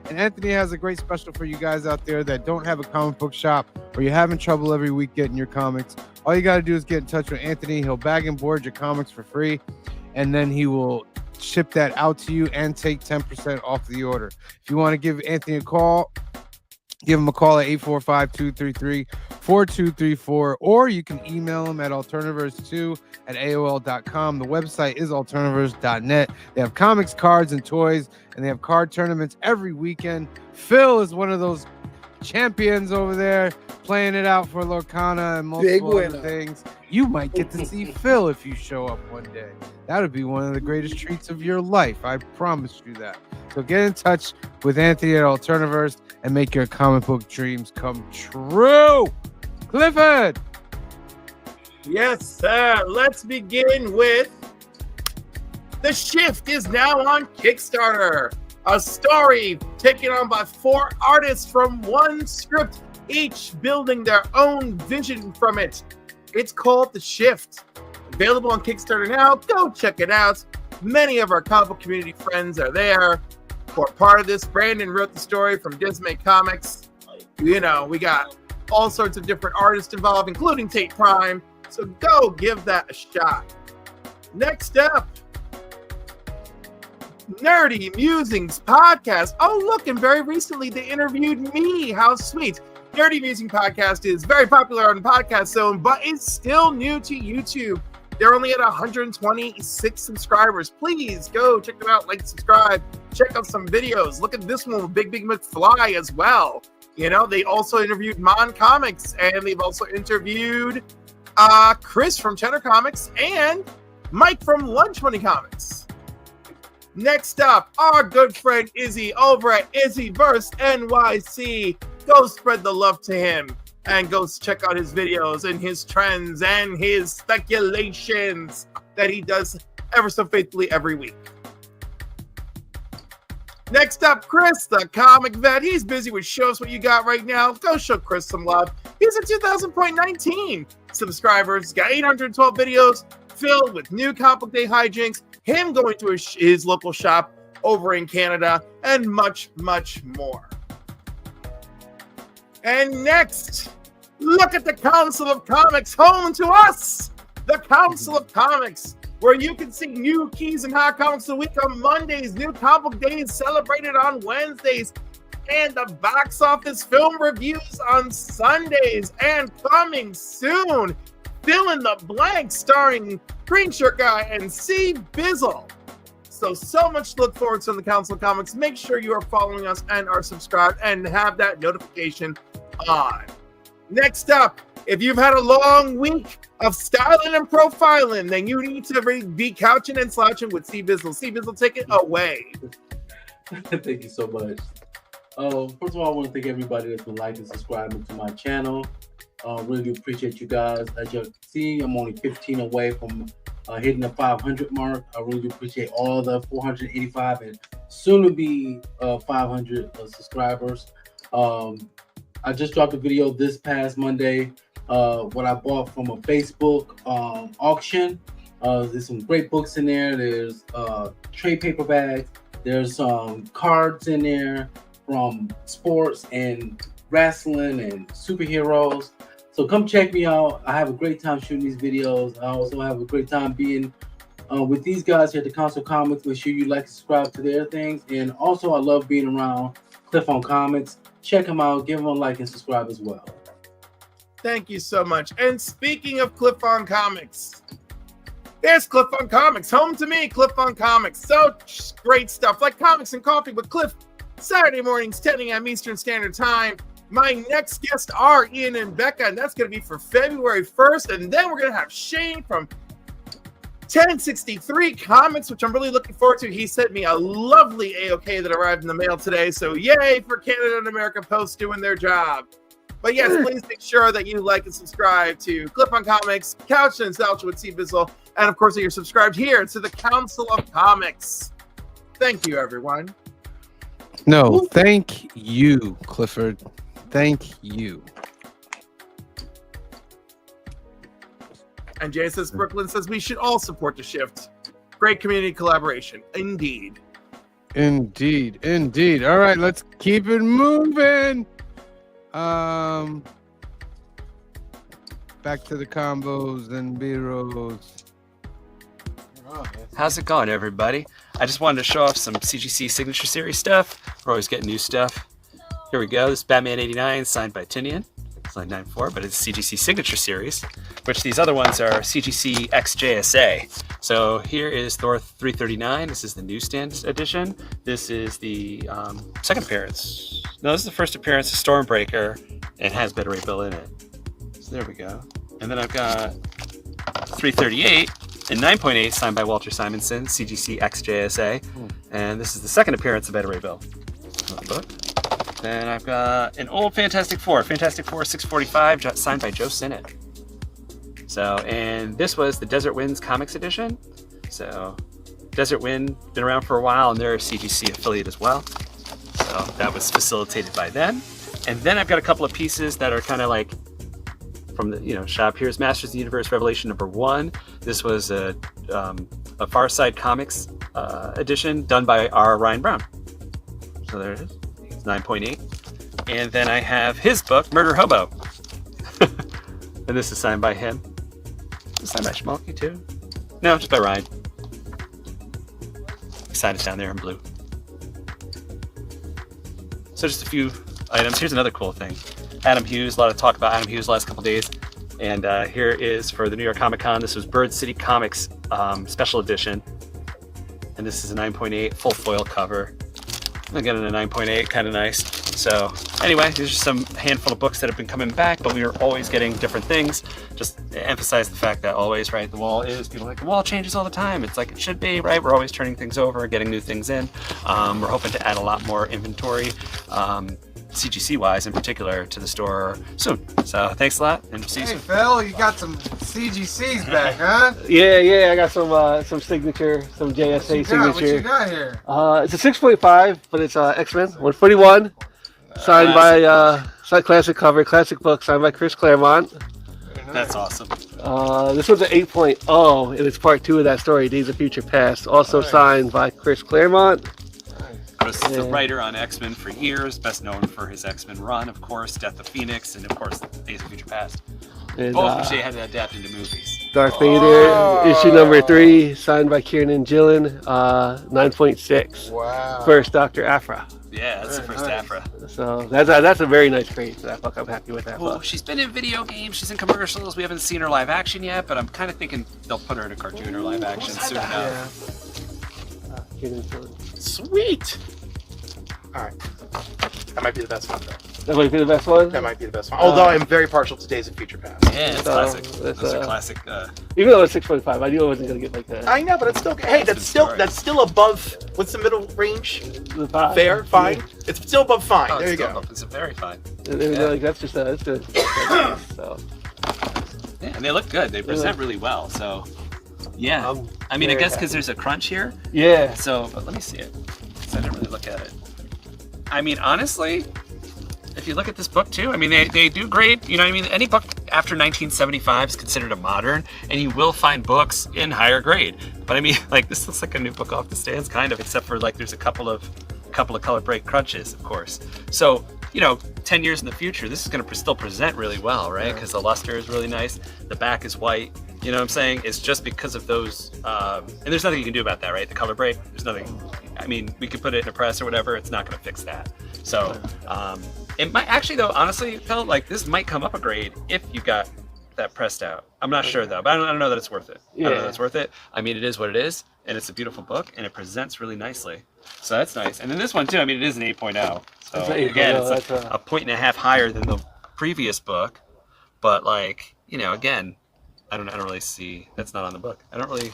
And Anthony has a great special for you guys out there that don't have a comic book shop or you're having trouble every week getting your comics. All you got to do is get in touch with Anthony. He'll bag and board your comics for free, and then he will ship that out to you and take 10% off the order. If you want to give Anthony a call, give him a call at 845-233-4234, or you can email him at alternaverse2@aol.com. The website is alternaverse.net. They have comics, cards, and toys, and they have card tournaments every weekend. Phil is one of those champions over there playing it out for Lorcana and multiple other things. You might get to see Phil if you show up one day. That would be one of the greatest treats of your life. I promise you that. So get in touch with Anthony at Alternaverse and make your comic book dreams come true. Clifford. Yes, sir. Let's begin with The Shift is now on Kickstarter. A story taken on by 4 artists from one script, each building their own vision from it. It's called The Shift. Available on Kickstarter now. Go check it out. Many of our comic book community friends are there. For part of this, Brandon wrote the story from Disney Comics. You know, we got all sorts of different artists involved, including Tate Prime. So go give that a shot. Next up, Nerdy Musings Podcast. Oh, look, and very recently they interviewed me. How sweet. Nerdy Musing Podcast is very popular on the podcast zone, but it's still new to YouTube. They're only at 126 subscribers. Please go check them out, like, subscribe, check out some videos. Look at this one with Big McFly as well. You know, they also interviewed Mon Comics, and they've also interviewed Chris from Cheddar Comics and Mike from Lunch Money Comics. Next up, our good friend Izzy over at Izzyverse NYC. Go spread the love to him and go check out his videos and his trends and his speculations that he does ever so faithfully every week. Next up, Chris, the comic vet. He's busy with shows. What you got right now? Go show Chris some love. He's at 2,019 subscribers. He's got 812 videos filled with new Comic Book Day hijinks, him going to his local shop over in Canada, and much, much more. And next, look at the Council of Comics, home to us, the Council of Comics, where you can see new keys and hot comics of the week on Mondays, new Comic Book Days celebrated on Wednesdays, and the box office film reviews on Sundays. And coming soon, Fill in the Blank, starring Green Shirt Guy and C. Bizzle. So much to look forward to in the Council of Comics. Make sure you are following us and are subscribed and have that notification on. Next up, if you've had a long week of styling and profiling, then you need to be couching and slouching with C. Bizzle. C. Bizzle, take it away. Thank you so much. First of all, I want to thank everybody that's been liking and subscribing to my channel. Really do appreciate you guys. As you can see, I'm only 15 away from hitting the 500 mark. I really do appreciate all the 485 and soon to be 500 subscribers. I just dropped a video this past Monday, what I bought from a Facebook auction. There's some great books in there. There's trade paperbacks. There's some cards in there from sports and wrestling and superheroes. So come check me out. I have a great time shooting these videos. I also have a great time being with these guys here at the Council Comics. Make sure you like and subscribe to their things. And also, I love being around Cliff on Comics. Check them out. Give them a like and subscribe as well. Thank you so much. And speaking of Cliff on Comics, there's Cliff on Comics. Home to me, Cliff on Comics. So great stuff like Comics and Coffee with Cliff. Saturday mornings, 10 a.m. Eastern Standard Time. My next guests are Ian and Becca, and that's going to be for February 1st. And then we're going to have Shane from 1063 Comics, which I'm really looking forward to. He sent me a lovely AOK that arrived in the mail today. So yay for Canada and America Post doing their job. But yes, please make sure that you like and subscribe to Cliff on Comics, Couch and Nostalgia with Steve Bissell, and of course that you're subscribed here to the Council of Comics. Thank you, everyone. No, thank you, Clifford. Thank you. And Jay says, Brooklyn says we should all support the shift. Great community collaboration. Indeed. Indeed. Indeed. All right, let's keep it moving. Back to the combos and B-rolls. How's it going, everybody? I just wanted to show off some CGC Signature Series stuff. We're always getting new stuff. Here we go. This is Batman 89, signed by Tinian. It's line 94, but it's CGC Signature Series, which these other ones are CGC XJSA. So here is Thor 339. This is the newsstand edition. This is the second appearance. No, this is the first appearance of Stormbreaker and has Beta Ray Bill in it. So there we go. And then I've got 338 and 9.8, signed by Walter Simonson, CGC XJSA. And this is the second appearance of Beta Ray Bill. Book. Then I've got an old Fantastic Four 645, signed by Joe Sinnott. So, and this was the Desert Winds Comics edition. So, Desert Wind, been around for a while, and they're a CGC affiliate as well. So, that was facilitated by them. And then I've got a couple of pieces that are kind of like from the shop. Here's Masters of the Universe Revelation #1. This was a Far Side Comics edition done by R. Ryan Brown. So there it is. 9.8. And then I have his book, Murder Hobo. And this is signed by him. Is it signed by Schmalky too? No, just by Ryan. He signed it down there in blue. So just a few items. Here's another cool thing. Adam Hughes, a lot of talk about Adam Hughes the last couple days. And here is for the New York Comic Con. This was Bird City Comics Special Edition. And this is a 9.8 full foil cover. Again, in a 9.8, kind of nice. So anyway, these are some handful of books that have been coming back, but we are always getting different things. Just to emphasize the fact that always, right, the wall is, people are like, the wall changes all the time. It's like it should be, right? We're always turning things over, getting new things in. We're hoping to add a lot more inventory, CGC-wise in particular, to the store soon. So thanks a lot, and see you soon. Phil, you got some CGCs back, huh? Yeah, I got some signature, some JSA signature. What you got here? It's a 6.5, but it's X-Men 141, signed by classic cover, classic book, signed by Chris Claremont. That's awesome. This one's an 8.0, and it's part 2 of that story, Days of Future Past, also signed by Chris Claremont. Was the writer on X-Men for years, best known for his X-Men run, of course, Death of Phoenix, and of course, Days of Future Past. Both which they had to adapt into movies. Darth Vader, issue number 3, signed by Kieran Gillen, 9.6. Wow. First Dr. Aphra. Yeah, that's the first Aphra. So that's a very nice grade for that book. I'm happy with that Well, book. she's been in video games, she's in commercials. We haven't seen her live action yet, but I'm kind of thinking they'll put her in a cartoon or live action soon enough. Kieran Gillen. Sweet. All right. That might be the best one, though. That might be the best one? That might be the best one. Although I'm very partial to Days of Future Past. Yeah, it's classic. Those are classic. Even though it's 6.5, I knew I wasn't going to get like that. I know, but it's still... Hey, that's still above... What's the middle range? Fair? Fine? Yeah. It's still above fine. Oh, there you go. It's very fine. Like, that's just... that's good. So. Yeah, and they look good. They present really well, so... Yeah. I mean, I guess because there's a crunch here. Yeah. So, but let me see it. I didn't really look at it. I mean, honestly, if you look at this book too, I mean, they do great. You know what I mean? Any book after 1975 is considered a modern, and you will find books in higher grade. But I mean, like, this looks like a new book off the stands, kind of, except for like there's a couple of color break crunches, of course. So, you know, 10 years in the future, this is going to still present really well, right? Because the luster is really nice. The back is white. You know what I'm saying? It's just because of those, and there's nothing you can do about that, right? The color break, there's nothing. I mean, we could put it in a press or whatever. It's not going to fix that. So, it might actually, though, honestly, Phil, like this might come up a grade if you got that pressed out. I'm not sure though, but I don't know that it's worth it. I don't know that it's worth it. I mean, it is what it is, and it's a beautiful book, and it presents really nicely. So that's nice. And then this one too. I mean, it is an 8.0. So again, it's a 1.5 higher than the previous book, but like, you know, again, I don't really see. That's not on the book. I don't really.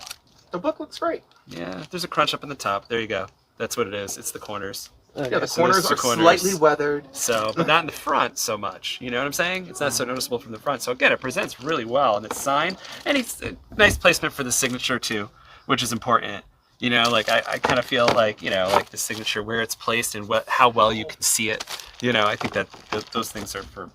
The book looks great. Yeah, there's a crunch up in the top. There you go. That's what it is. It's the corners. Yeah, the corners are slightly weathered. So, but not in the front so much. You know what I'm saying? It's not so noticeable from the front. So again, it presents really well, and it's signed, and it's a nice placement for the signature too, which is important. You know, like I kind of feel like, you know, like the signature, where it's placed and how well you can see it. You know, I think that those things are, for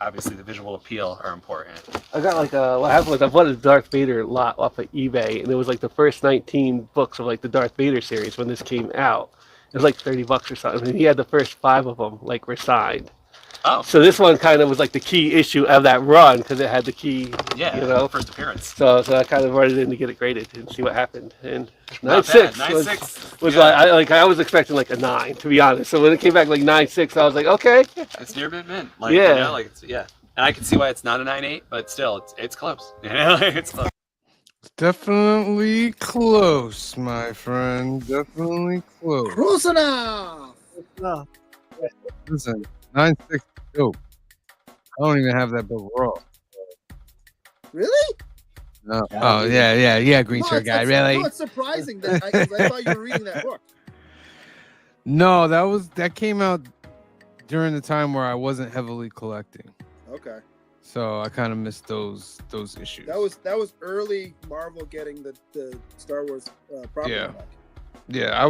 obviously the visual appeal, are important. I got like I bought a Darth Vader lot off of eBay, and it was like the first 19 books of like the Darth Vader series when this came out. It was like $30 or something. And he had the first 5 of them like were signed. Oh. So this one kind of was like the key issue of that run because it had the key. Yeah. You know, first appearance. So I kind of brought it in to get it graded and see what happened. And 9.6 was like I was expecting like a 9, to be honest. So when it came back like 9.6, I was like, okay. It's near mint. Like, yeah. You know, like it's, yeah. And I can see why it's not a 9.8, but still, it's close. You know, it's close. Definitely close, my friend. Definitely close. Close enough. Listen, 9.6 dope. I don't even have that book raw. Really? No. Oh yeah, green shirt guy. Really? No, it's surprising that I thought you were reading that book. No, that came out during the time where I wasn't heavily collecting. Okay. So I kind of missed those issues. That was early Marvel getting the Star Wars property back. Yeah,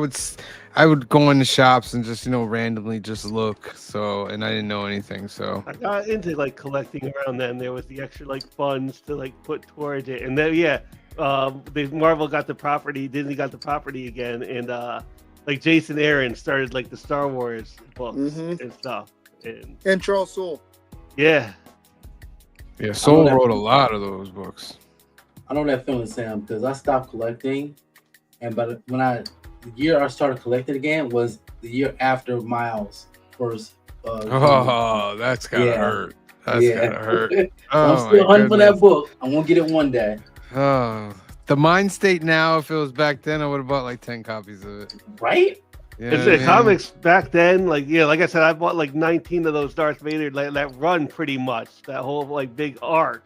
I would go in the shops and just, you know, randomly just look. So, and I didn't know anything. So I got into like collecting around then. There was the extra like funds to like put towards it, and then Marvel got the property, Disney got the property again, and like Jason Aaron started like the Star Wars books and stuff, and Charles Soule. Yeah. Yeah, Soule wrote a lot of those books. I know that feeling, Sam, because I stopped collecting, and the year I started collecting again was the year after Miles first. That's gotta hurt. That's gotta hurt. I'm still hunting for that book. I'm gonna get it one day. Oh, the mind state now. If it was back then, I would have bought like 10 copies of it. Right? Yeah, it's the comics back then, like like I said, I bought like 19 of those Darth Vader, like that run pretty much, that whole like big arc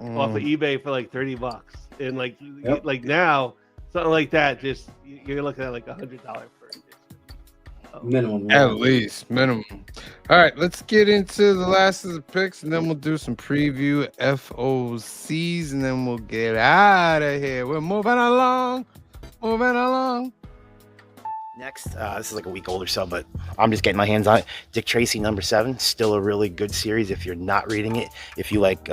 off of eBay for like $30, and like now something like that, just you're looking at like $100 per edition. Minimum. At least minimum. All right, let's get into the last of the picks, and then we'll do some preview FOCs, and then we'll get out of here. We're moving along. Next, this is like a week old or so, but I'm just getting my hands on it. Dick Tracy #7, still a really good series if you're not reading it. If you like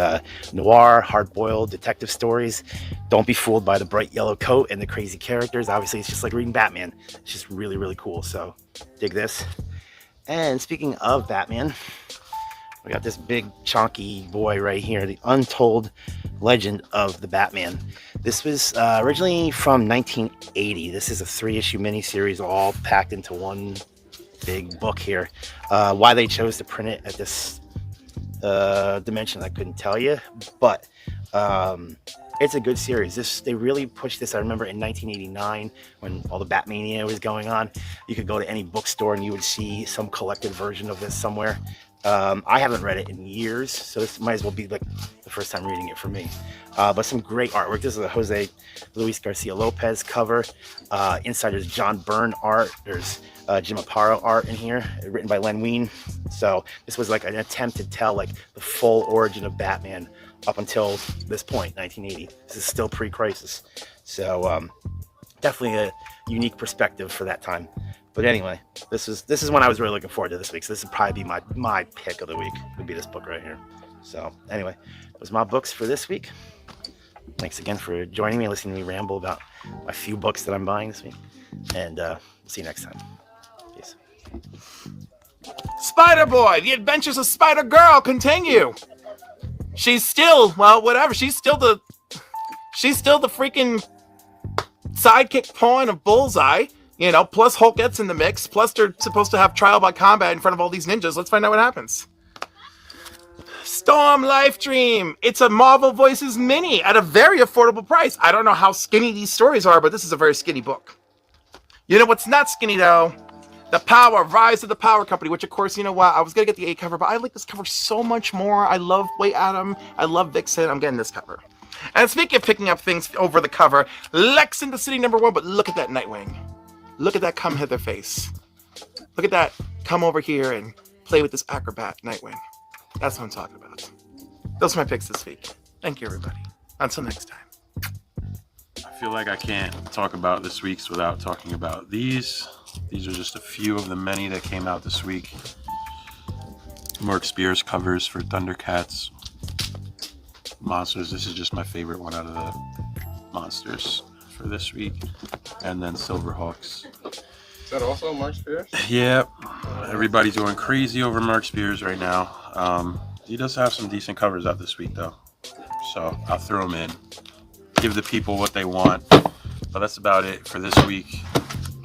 noir, hard-boiled detective stories, don't be fooled by the bright yellow coat and the crazy characters. Obviously, it's just like reading Batman. It's just really, really cool, so dig this. And speaking of Batman, we got this big chonky boy right here, the Untold Legend of the Batman. This was originally from 1980. This is a 3-issue miniseries all packed into one big book here. Why they chose to print it at this dimension, I couldn't tell you, but it's a good series. They really pushed this. I remember in 1989 when all the Batmania was going on, you could go to any bookstore and you would see some collected version of this somewhere. I haven't read it in years, so this might as well be like the first time reading it for me. But some great artwork. This is a Jose Luis Garcia Lopez cover. Inside there's John Byrne art. There's Jim Aparo art in here, written by Len Wein. So this was like an attempt to tell like the full origin of Batman up until this point, 1980. This is still pre-crisis. So definitely a unique perspective for that time. But anyway, this is one I was really looking forward to this week. So this would probably be my pick of the week. Would be this book right here. So anyway, those are my books for this week. Thanks again for joining me and listening to me ramble about my few books that I'm buying this week. And we'll see you next time. Peace. Spider Boy, The Adventures of Spider Girl continue. She's still, well, whatever. She's still the freaking sidekick pawn of Bullseye. You know, plus Hulk gets in the mix. Plus they're supposed to have trial by combat in front of all these ninjas. Let's find out what happens. Storm Life Dream. It's a Marvel Voices mini at a very affordable price. I don't know how skinny these stories are, but this is a very skinny book. You know what's not skinny though? The Power, Rise of the Power Company, which of course, you know what? I was going to get the A cover, but I like this cover so much more. I love Wait Adam. I love Vixen. I'm getting this cover. And speaking of picking up things over the cover, Lex in the City #1, but look at that Nightwing. Look at that come hither face. Look at that come over here and play with this acrobat Nightwing. That's what I'm talking about. Those are my picks this week. Thank you, everybody. Until next time. I feel like I can't talk about this week's without talking about these. These are just a few of the many that came out this week. Mark Spears covers for Thundercats. Monsters, this is just my favorite one out of the monsters for this week. And then Silverhawks. Is that also Mark Spears? Yeah, everybody's going crazy over Mark Spears right now. He does have some decent covers out this week though. So I'll throw them in. Give the people what they want. But that's about it for this week.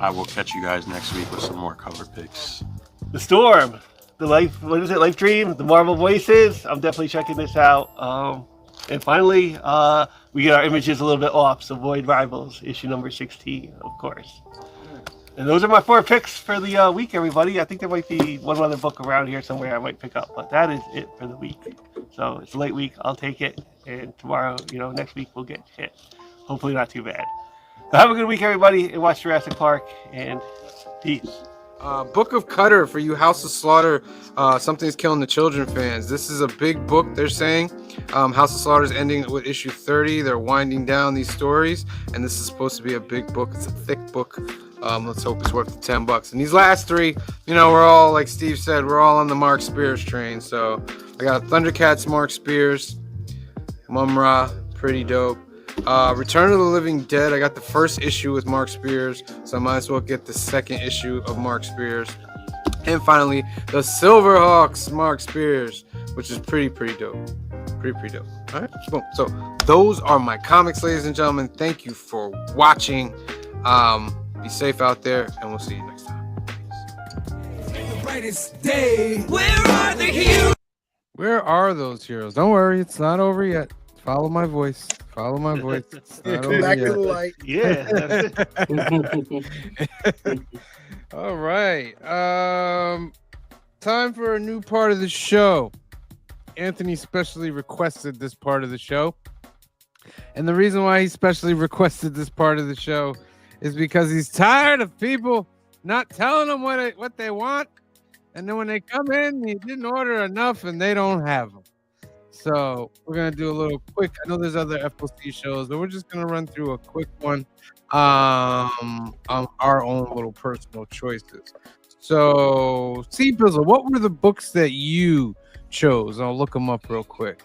I will catch you guys next week with some more cover picks. The Storm, the Life, what is it, Life Dream, the Marvel Voices. I'm definitely checking this out. And finally, we get our images a little bit off, so Void Rivals, issue number 16, of course. And those are my 4 picks for the week, everybody. I think there might be one other book around here somewhere I might pick up, but that is it for the week. So it's a late week, I'll take it. And tomorrow, next week we'll get hit. Hopefully not too bad. So have a good week, everybody, and watch Jurassic Park, and peace. Book of Cutter for you House of Slaughter, Something's Killing the Children fans. This is a big book, they're saying. House of Slaughter is ending with issue 30. They're winding down these stories, and this is supposed to be a big book. It's a thick book. Let's hope it's worth the $10. And these last 3, we're all, like Steve said, we're all on the Mark Spears train. So I got Thundercats, Mark Spears, Mum-Ra, pretty dope. Return of the Living Dead, I got the first issue with Mark Spears, so I might as well get the second issue of Mark Spears. And finally, the Silverhawks Mark Spears, which is pretty dope. Pretty dope. All right, boom. So those are my comics, ladies and gentlemen. Thank you for watching. Be safe out there, and we'll see you next time. Where are those heroes? Don't worry, it's not over yet. Follow my voice. Follow my voice. It's not over Back yet. to the light. Yeah. All right. Time for a new part of the show. Anthony specially requested this part of the show. And the reason why he specially requested this part of the show is because he's tired of people not telling him what they want. And then when they come in, he didn't order enough and they don't have them. So we're going to do a little quick. I know there's other FOC shows, but we're just going to run through a quick one on our own little personal choices. So, C. Bizzle, what were the books that you chose? I'll look them up real quick.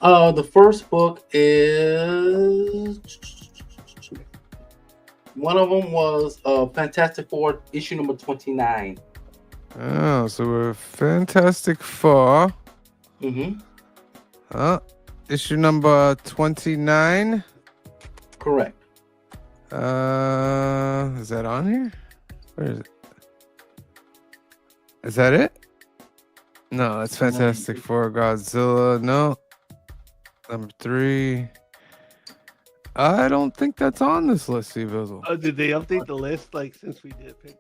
The first book is... One of them was Fantastic Four, issue number 29. Oh, so we're Fantastic Four. Mm-hmm. Issue number 29. Correct. Is that on here? Where is it? Is that it? No, that's Fantastic Four, Godzilla. No. Number 3. I don't think that's on this list, C. Bizzle. Oh, did they update the list since we did pick?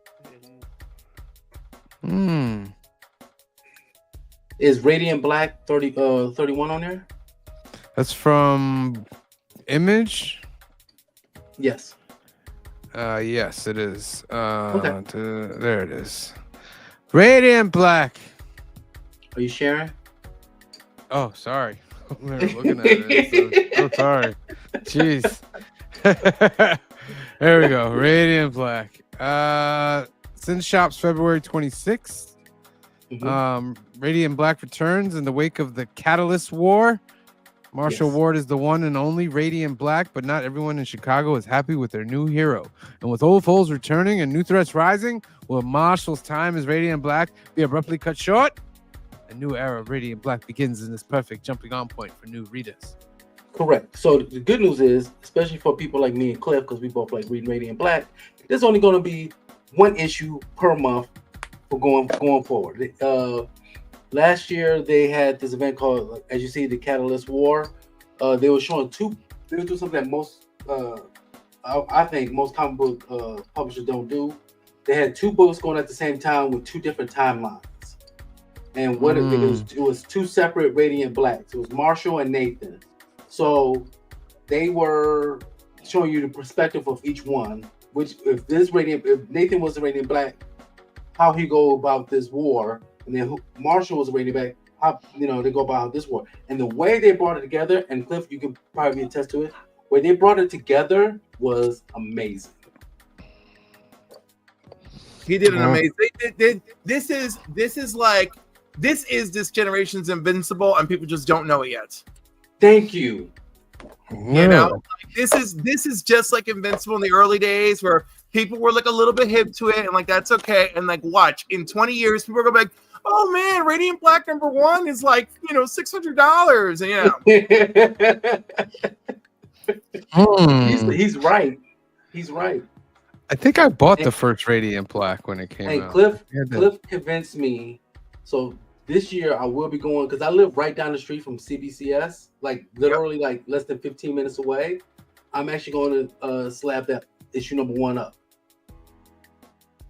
Is Radiant Black 31 on there? That's from Image? Yes. Yes, it is. Okay. There it is. Radiant Black. Are you sharing? Oh, sorry. We were looking at it. So sorry. Jeez. There we go. Radiant Black. It's in shops February 26th. Radiant Black returns in the wake of the Catalyst War. Marshall Yes. Ward is the one and only Radiant Black, but not everyone in Chicago is happy with their new hero. And with old foes returning and new threats rising, will Marshall's time as Radiant Black be abruptly cut short? A new era of Radiant Black begins in this perfect jumping on point for new readers. Correct. So the good news is, especially for people like me and Cliff, because we both like reading Radiant Black, there's only going to be one issue per month for going forward. Last year they had this event called, as you see, the Catalyst War. They were showing they were doing something that most, I think most comic book publishers don't do. They had 2 books going at the same time with 2 different timelines. And what it was 2 separate Radiant Blacks. It was Marshall and Nathan. So they were showing you the perspective of each one. Which, if Nathan was the Radiant Black, how he go about this war, and then Marshall was the Radiant Black, how they go about this war. And the way they brought it together, and Cliff, you can probably attest to it, where they brought it together was amazing. He did an amazing. This is this generation's Invincible, and people just don't know it yet. Thank you. You know, like, this is just like Invincible in the early days, where people were like a little bit hip to it, and like that's okay. And like, watch in 20 years, people are gonna be like, "Oh man, Radiant Black #1 is like $600," and He's right. He's right. I think I bought the first Radiant Black when it came out. Cliff convinced me. So this year I will be going, because I live right down the street from CBCS, like literally like less than 15 minutes away. I'm actually going to slap that issue #1 up,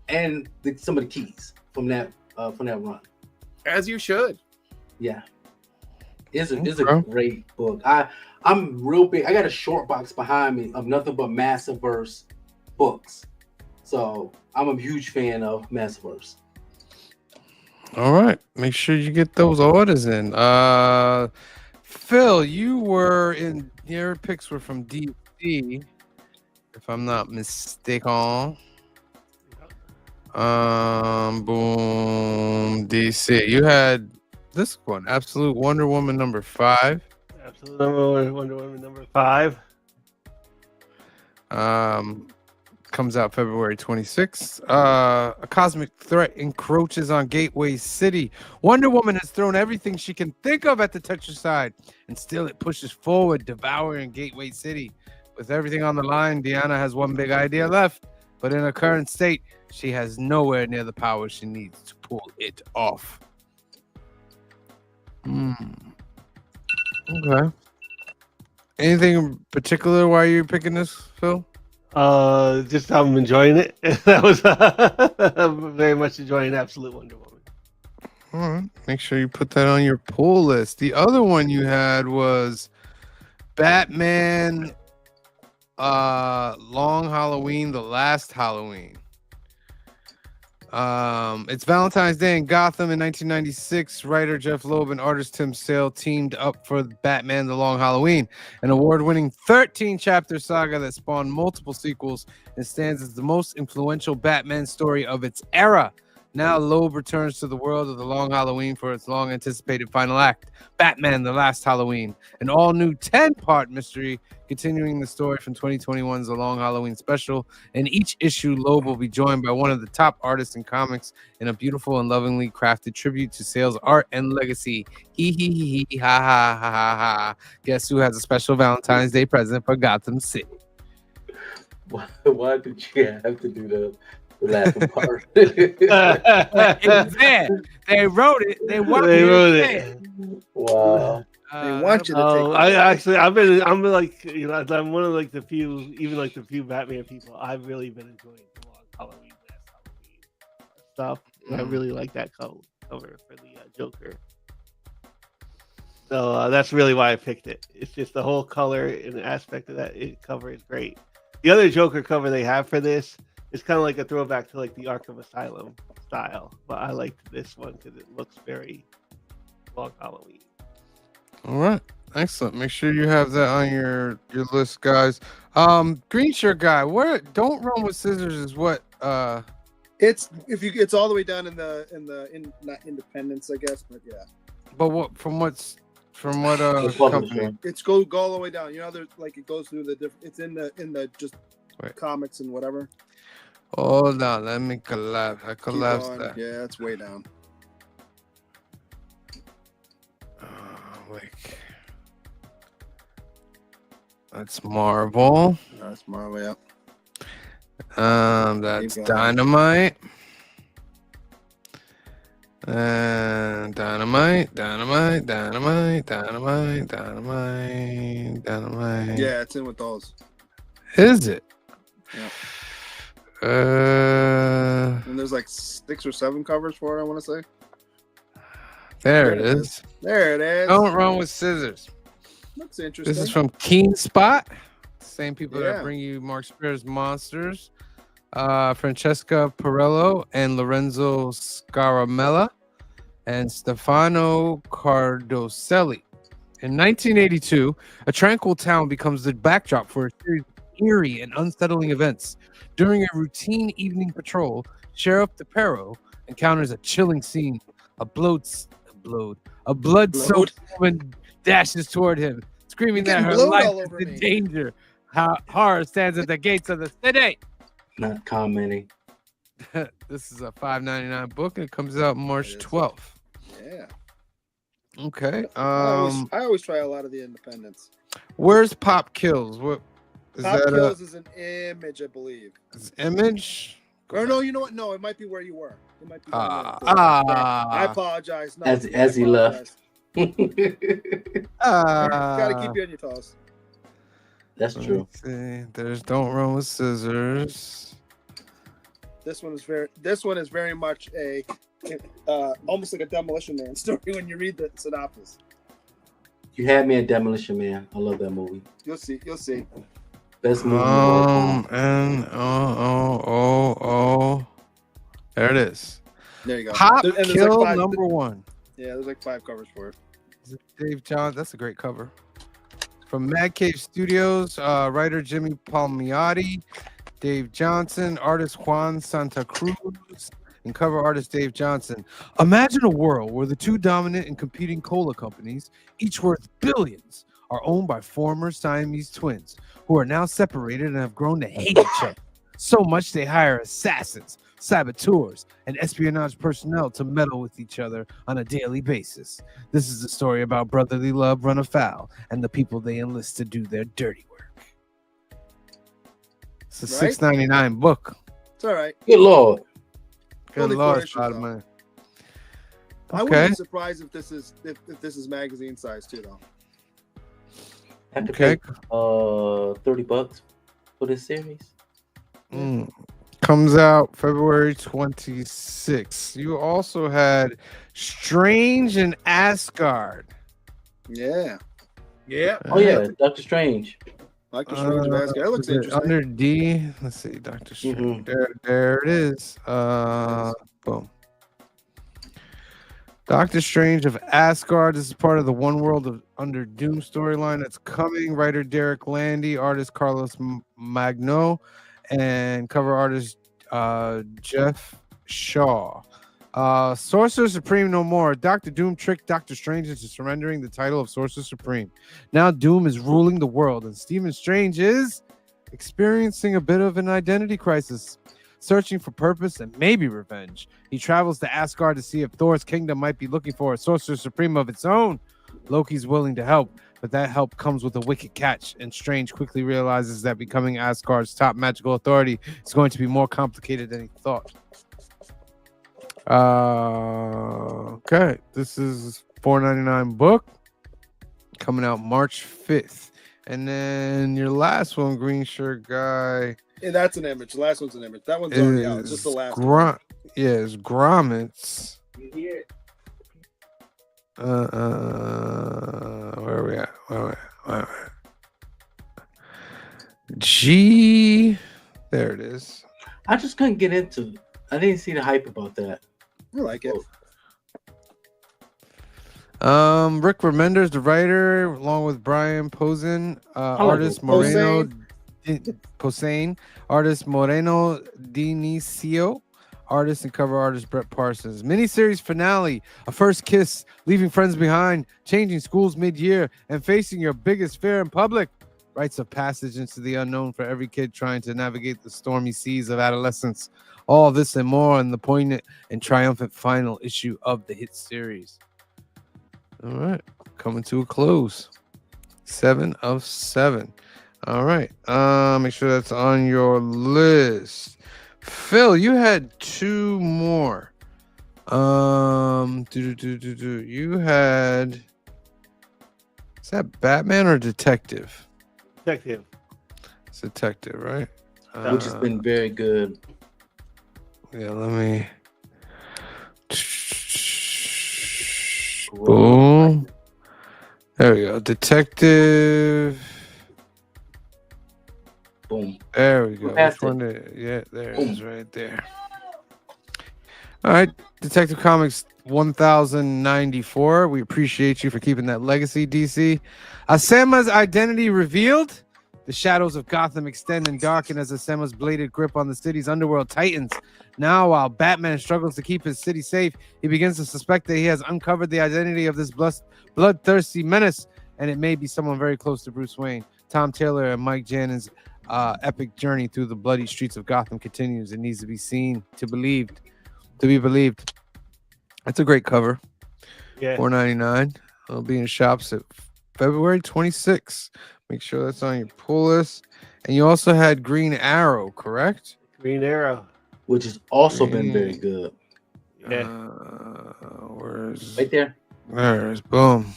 and some of the keys from that run. As you should. Yeah, it's a great book. I'm real big. I got a short box behind me of nothing but Massiverse books, so I'm a huge fan of Massiverse. All right, make sure you get those orders in. Phil, your picks were from DC, if I'm not mistaken. Boom, DC. You had this one, Absolute Wonder Woman #5. Absolute Wonder Woman #5. Comes out February 26th. A cosmic threat encroaches on Gateway City. Wonder Woman has thrown everything she can think of at the Tetris side, and still it pushes forward, devouring Gateway City. With everything on the line, Diana has one big idea left, but in her current state, she has nowhere near the power she needs to pull it off. Okay. Anything in particular why you're picking this, Phil? Just I'm enjoying it. That was I'm very much enjoying Absolute Wonder Woman. All right, make sure you put that on your pull list. The other one you had was Batman Long Halloween, The Last Halloween. It's Valentine's Day in Gotham in 1996. Writer Jeff Loeb and artist Tim Sale teamed up for Batman The Long Halloween, an award-winning 13-chapter saga that spawned multiple sequels and stands as the most influential Batman story of its era. Now Loeb returns to the world of The Long Halloween for its long-anticipated final act, Batman The Last Halloween, an all-new 10-part mystery continuing the story from 2021's The Long Halloween special. In each issue, Loeb will be joined by one of the top artists in comics in a beautiful and lovingly crafted tribute to Sale's art and legacy. Hee hee hee hee ha ha ha ha ha. Guess who has a special Valentine's Day present for Gotham City? Why did you have to do the laughing part? It's there. They wrote it. They wrote it. Wow. They want you to take. I'm like, I'm one of like the few, even like the few Batman people. I've really been enjoying the Long Halloween, Last Halloween stuff. I really like that cover for the Joker. So that's really why I picked it. It's just the whole color and aspect of that cover is great. The other Joker cover they have for this is kind of like a throwback to like the Arkham Asylum style, but I liked this one because it looks very Long Halloween. All right, excellent. Make sure you have that on your list, guys. Green shirt guy, don't run with scissors is what It's all the way down in not Independence, I guess, but yeah. But what company? It's go all the way down. You know, there's like it goes through the different. It's in the just comics and whatever. Hold on, let me collapse. I collapsed that. Yeah, it's way down. Like that's Marvel. That's Marvel. Yeah. That's Dynamite. And Dynamite. Yeah, it's in with those. Is it? Yeah. And there's like 6 or 7 covers for it, I want to say. There it is. There it is. Don't Run with Scissors. Looks interesting. This is from Keen Spot. Same people that bring you Mark Spear's Monsters. Francesca Pirello and Lorenzo Scaramella and Stefano Cardoselli. In 1982, a tranquil town becomes the backdrop for a series of eerie and unsettling events. During a routine evening patrol, Sheriff DePero encounters a chilling scene. A blood-soaked woman dashes toward him, screaming that her life is in danger. Horror stands at the gates of the city. Not commenting. This is a $5.99 book, and it comes out March 12th. Yeah. Okay. I always try a lot of the independents. Where's Pop Kills? What is Pop that? Kills is an Image, I believe. Is Image? Or no, you know what? No, it might be Where You Were. It might be. I apologize. No, as he left. Gotta keep you on your toes. That's true. See. There's Don't Run with Scissors. This one is very much a almost like a Demolition Man story when you read the synopsis. You had me at Demolition Man. I love that movie. You'll see. Best movie. There it is. There you go. Pop There's Kill like 5, number 1. Yeah, there's like 5 covers for it. Dave John, that's a great cover. From Mad Cave Studios, writer Jimmy Palmiotti, Dave Johnson, artist Juan Santa Cruz, and cover artist Dave Johnson. Imagine a world where the 2 dominant and competing cola companies, each worth billions, are owned by former Siamese twins who are now separated and have grown to hate each other. So much they hire assassins, saboteurs, and espionage personnel to meddle with each other on a daily basis. This is a story about brotherly love run afoul and the people they enlist to do their dirty work. It's a $6.99 book. It's all right. Good Lord. Good Lord, Spider-Man. I wouldn't be surprised if this is magazine size too, though. I have to pay $30 for this series. Comes out February 26th. You also had Strange in Asgard. Yeah. Oh yeah, Doctor Strange. Doctor Strange in Asgard. That looks interesting. Under D. Let's see, Doctor Strange. There it is. Boom. Doctor Strange of Asgard. This is part of the One World of Under Doom storyline that's coming. Writer Derek Landy, artist Carlos Magno, and cover artist Jeff Shaw. Sorcerer Supreme no more. Dr. Doom tricked Doctor Strange into surrendering the title of Sorcerer Supreme. Now Doom is ruling the world, and Stephen Strange is experiencing a bit of an identity crisis. Searching for purpose and maybe revenge, he travels to Asgard to see if Thor's kingdom might be looking for a Sorcerer Supreme of its own. Loki's willing to help, but that help comes with a wicked catch, and Strange quickly realizes that becoming Asgard's top magical authority is going to be more complicated than he thought. Okay, this is $4.99 book coming out March 5th. And then your last one, Green Shirt Guy. Yeah, that's an image. The last one's an image. That one's already out. It's just the last one. Yeah, it's Grommets. Where are we at? Where are we? G. There it is. I just couldn't get into. I didn't see the hype about that. I like it. Rick Remender's the writer, along with Brian Posen, artist Moreno Posehn, artist Moreno Dinicio, Artist and cover artist Brett Parsons. Miniseries finale, A First Kiss, Leaving Friends Behind, Changing Schools Mid-Year, and Facing Your Biggest Fear in Public. Rites of passage into the unknown for every kid trying to navigate the stormy seas of adolescence. All this and more in the poignant and triumphant final issue of the hit series. All right, coming to a close. 7 of 7. All right, make sure that's on your list. Phil, you had 2 more. You had, is that Batman or Detective? Detective. It's Detective, right? Which has been very good. Yeah, let me. Boom. There we go. Detective. Boom. There we go. Which one yeah, there it is right there. All right. Detective Comics 1094. We appreciate you for keeping that legacy, DC. Asema's identity revealed. The shadows of Gotham extend and darken as Asema's bladed grip on the city's underworld tightens. Now, while Batman struggles to keep his city safe, he begins to suspect that he has uncovered the identity of this bloodthirsty menace, and it may be someone very close to Bruce Wayne. Tom Taylor and Mike Jannon's epic journey through the bloody streets of Gotham continues. It needs to be seen, to be believed. That's a great cover. Yeah. $4.99. It'll be in shops at February 26th. Make sure that's on your pull list. And you also had Green Arrow, correct? Green Arrow, which has also been very good. Yeah. Where's right there? There's boom.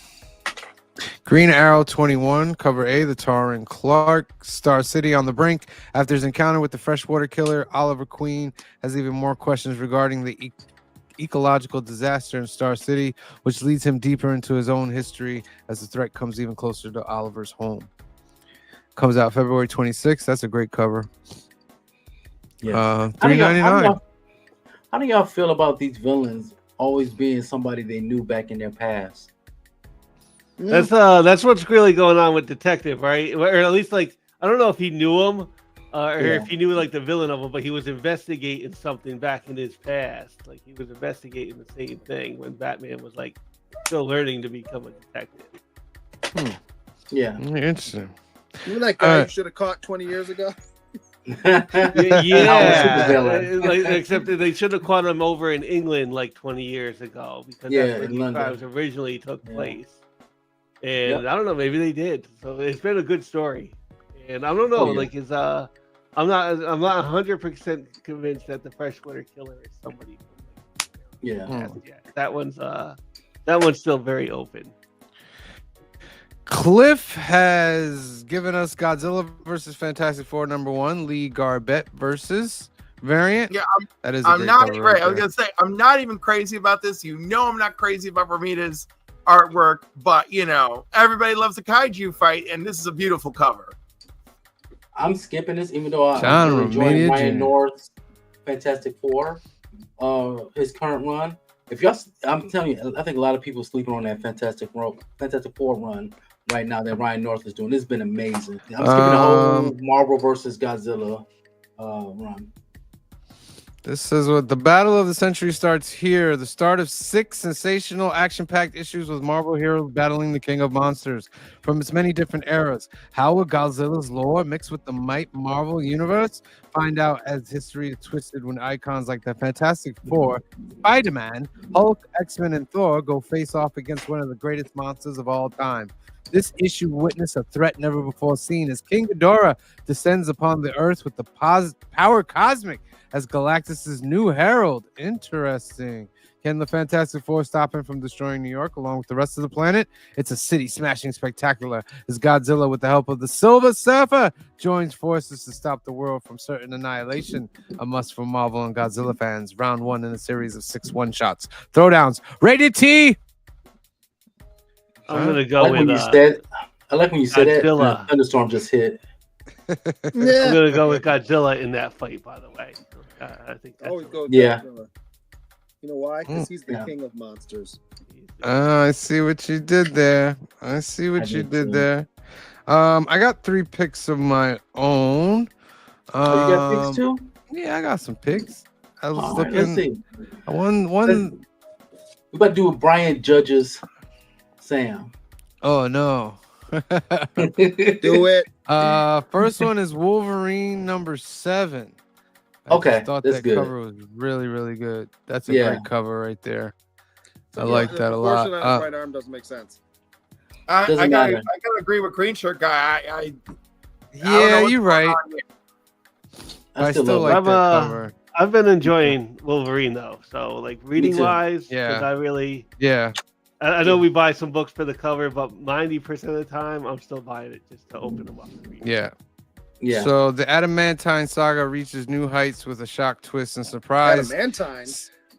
Green Arrow 21, cover A, the Tar and Clark, Star City on the brink. After his encounter with the freshwater killer, Oliver Queen has even more questions regarding the ecological disaster in Star City, which leads him deeper into his own history as the threat comes even closer to Oliver's home. Comes out February 26th. That's a great cover. Yeah. $3.99. How do y'all feel about these villains always being somebody they knew back in their past? That's what's really going on with Detective, right? Or at least, like, I don't know if he knew him or if he knew like the villain of him, but he was investigating something back in his past. Like he was investigating the same thing when Batman was like still learning to become a detective. Yeah, interesting. You that guy you should have caught 20 years ago. Like, except that they should have caught him over in England like 20 years ago because that's where these crimes originally took place. And I don't know, maybe they did. So it's been a good story. And I don't know, like I'm not 100% convinced that the freshwater killer is somebody. That one's still very open. Cliff has given us Godzilla versus Fantastic Four #1, Lee Garbett versus variant. Yeah, that is. I'm not right. I was gonna say I'm not even crazy about this. You know, I'm not crazy about Romita's artwork, but you know, everybody loves a kaiju fight, and this is a beautiful cover. I'm skipping this, even though I'm really enjoying Ryan North's Fantastic Four, his current run. If y'all, I'm telling you, I think a lot of people sleeping on that Fantastic Four run right now that Ryan North is doing. This has been amazing. I'm skipping the whole Marvel versus Godzilla run. This says what the battle of the century starts here. The start of 6 sensational, action-packed issues with Marvel heroes battling the King of Monsters from its many different eras. How will Godzilla's lore mix with the might Marvel universe? Find out as history is twisted when icons like the Fantastic Four, Spider-Man, Hulk, X-Men, and Thor go face off against one of the greatest monsters of all time. This issue witnessed a threat never before seen as King Ghidorah descends upon the Earth with the power cosmic as Galactus's new herald. Interesting. Can the Fantastic Four stop him from destroying New York along with the rest of the planet? It's a city-smashing spectacular as Godzilla, with the help of the Silver Surfer, joins forces to stop the world from certain annihilation. A must for Marvel and Godzilla fans. Round 1 in a series of 6 one-shots. Throwdowns. Rated T! I'm going to go with... I like when you said Godzilla. that. A thunderstorm just hit. I'm going to go with Godzilla in that fight, by the way. I think that's always go with Godzilla. You know why? Because he's the king of monsters. I see what you did there. I got 3 picks of my own. You got picks too? Yeah, I got some picks. I was All right, let's looking. see. One. We about to do Brian Judge's Sam. Oh no. Do it. First one is Wolverine #7. I Okay, just thought that's that good. cover was really, really good. That's a Yeah. great cover right there. I Yeah, like the that a lot. proportion on his right arm doesn't make sense. I Doesn't gotta matter. agree with Green Shirt guy. I don't know Yeah, what's you're going right. on here. I still love like that cover. I've been enjoying Wolverine though. So like reading too. wise, Yeah. I really. Yeah. I know we buy some books for the cover, but 90% of the time, I'm still buying it just to open them up. And read. Yeah. Yeah. So the Adamantine saga reaches new heights with a shock, twist, and surprise. Adamantine.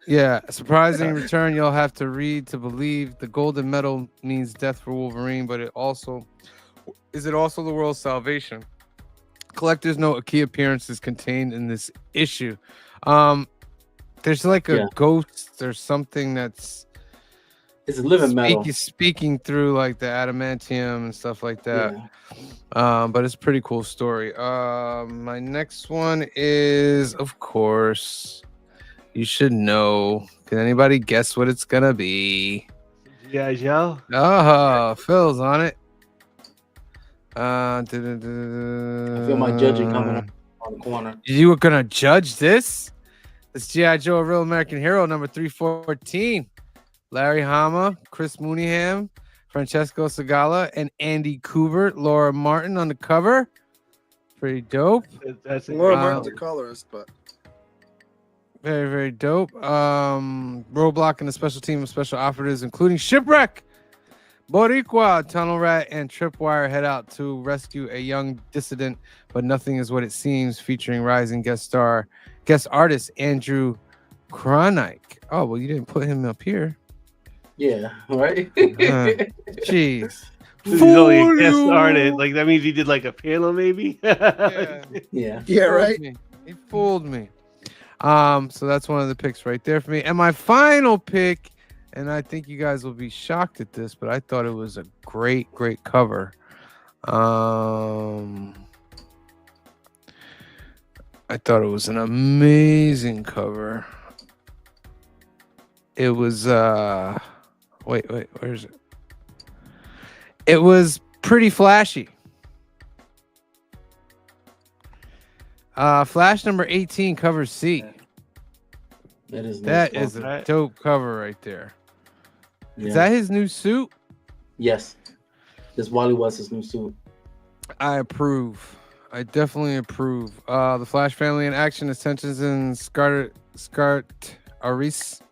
Yeah, a surprising return you'll have to read to believe. The golden medal means death for Wolverine, but it also the world's salvation. Collector's note: a key appearance is contained in this issue. There's like a ghost or something that's It's a living metal. speaking through like the adamantium and stuff like that. But it's a pretty cool story. My next one is, of course, you should know. Can anybody guess what it's gonna be? G.I. Joe. Oh, Phil's on it. I feel my judging coming up on the corner. You were gonna judge this? It's G.I. Joe, a Real American Hero, number 314. Larry Hama, Chris Mooneyham, Francesco Segala, and Andy Kubert. Laura Martin on the cover. Pretty dope. That's Laura Martin's a colorist, but very, very dope. Roadblock and a special team of special operatives, including Shipwreck, Boricua, Tunnel Rat, and Tripwire head out to rescue a young dissident, but nothing is what it seems, featuring rising guest artist Andrew Kronike. Oh, well, you didn't put him up here. Yeah, right? Jeez. He's only a guest artist. Like that means he did like a panel, maybe. Yeah. Yeah, right. He fooled me. So that's one of the picks right there for me. And my final pick, and I think you guys will be shocked at this, but I thought it was a great, great cover. I thought it was an amazing cover. It was wait, where is it? It was pretty flashy. Flash number 18, cover C. That is a dope cover right there. Yeah. Is that his new suit? Yes. This Wally West's new suit. I approve. I definitely approve. The Flash family in action as tensions in Skart Aris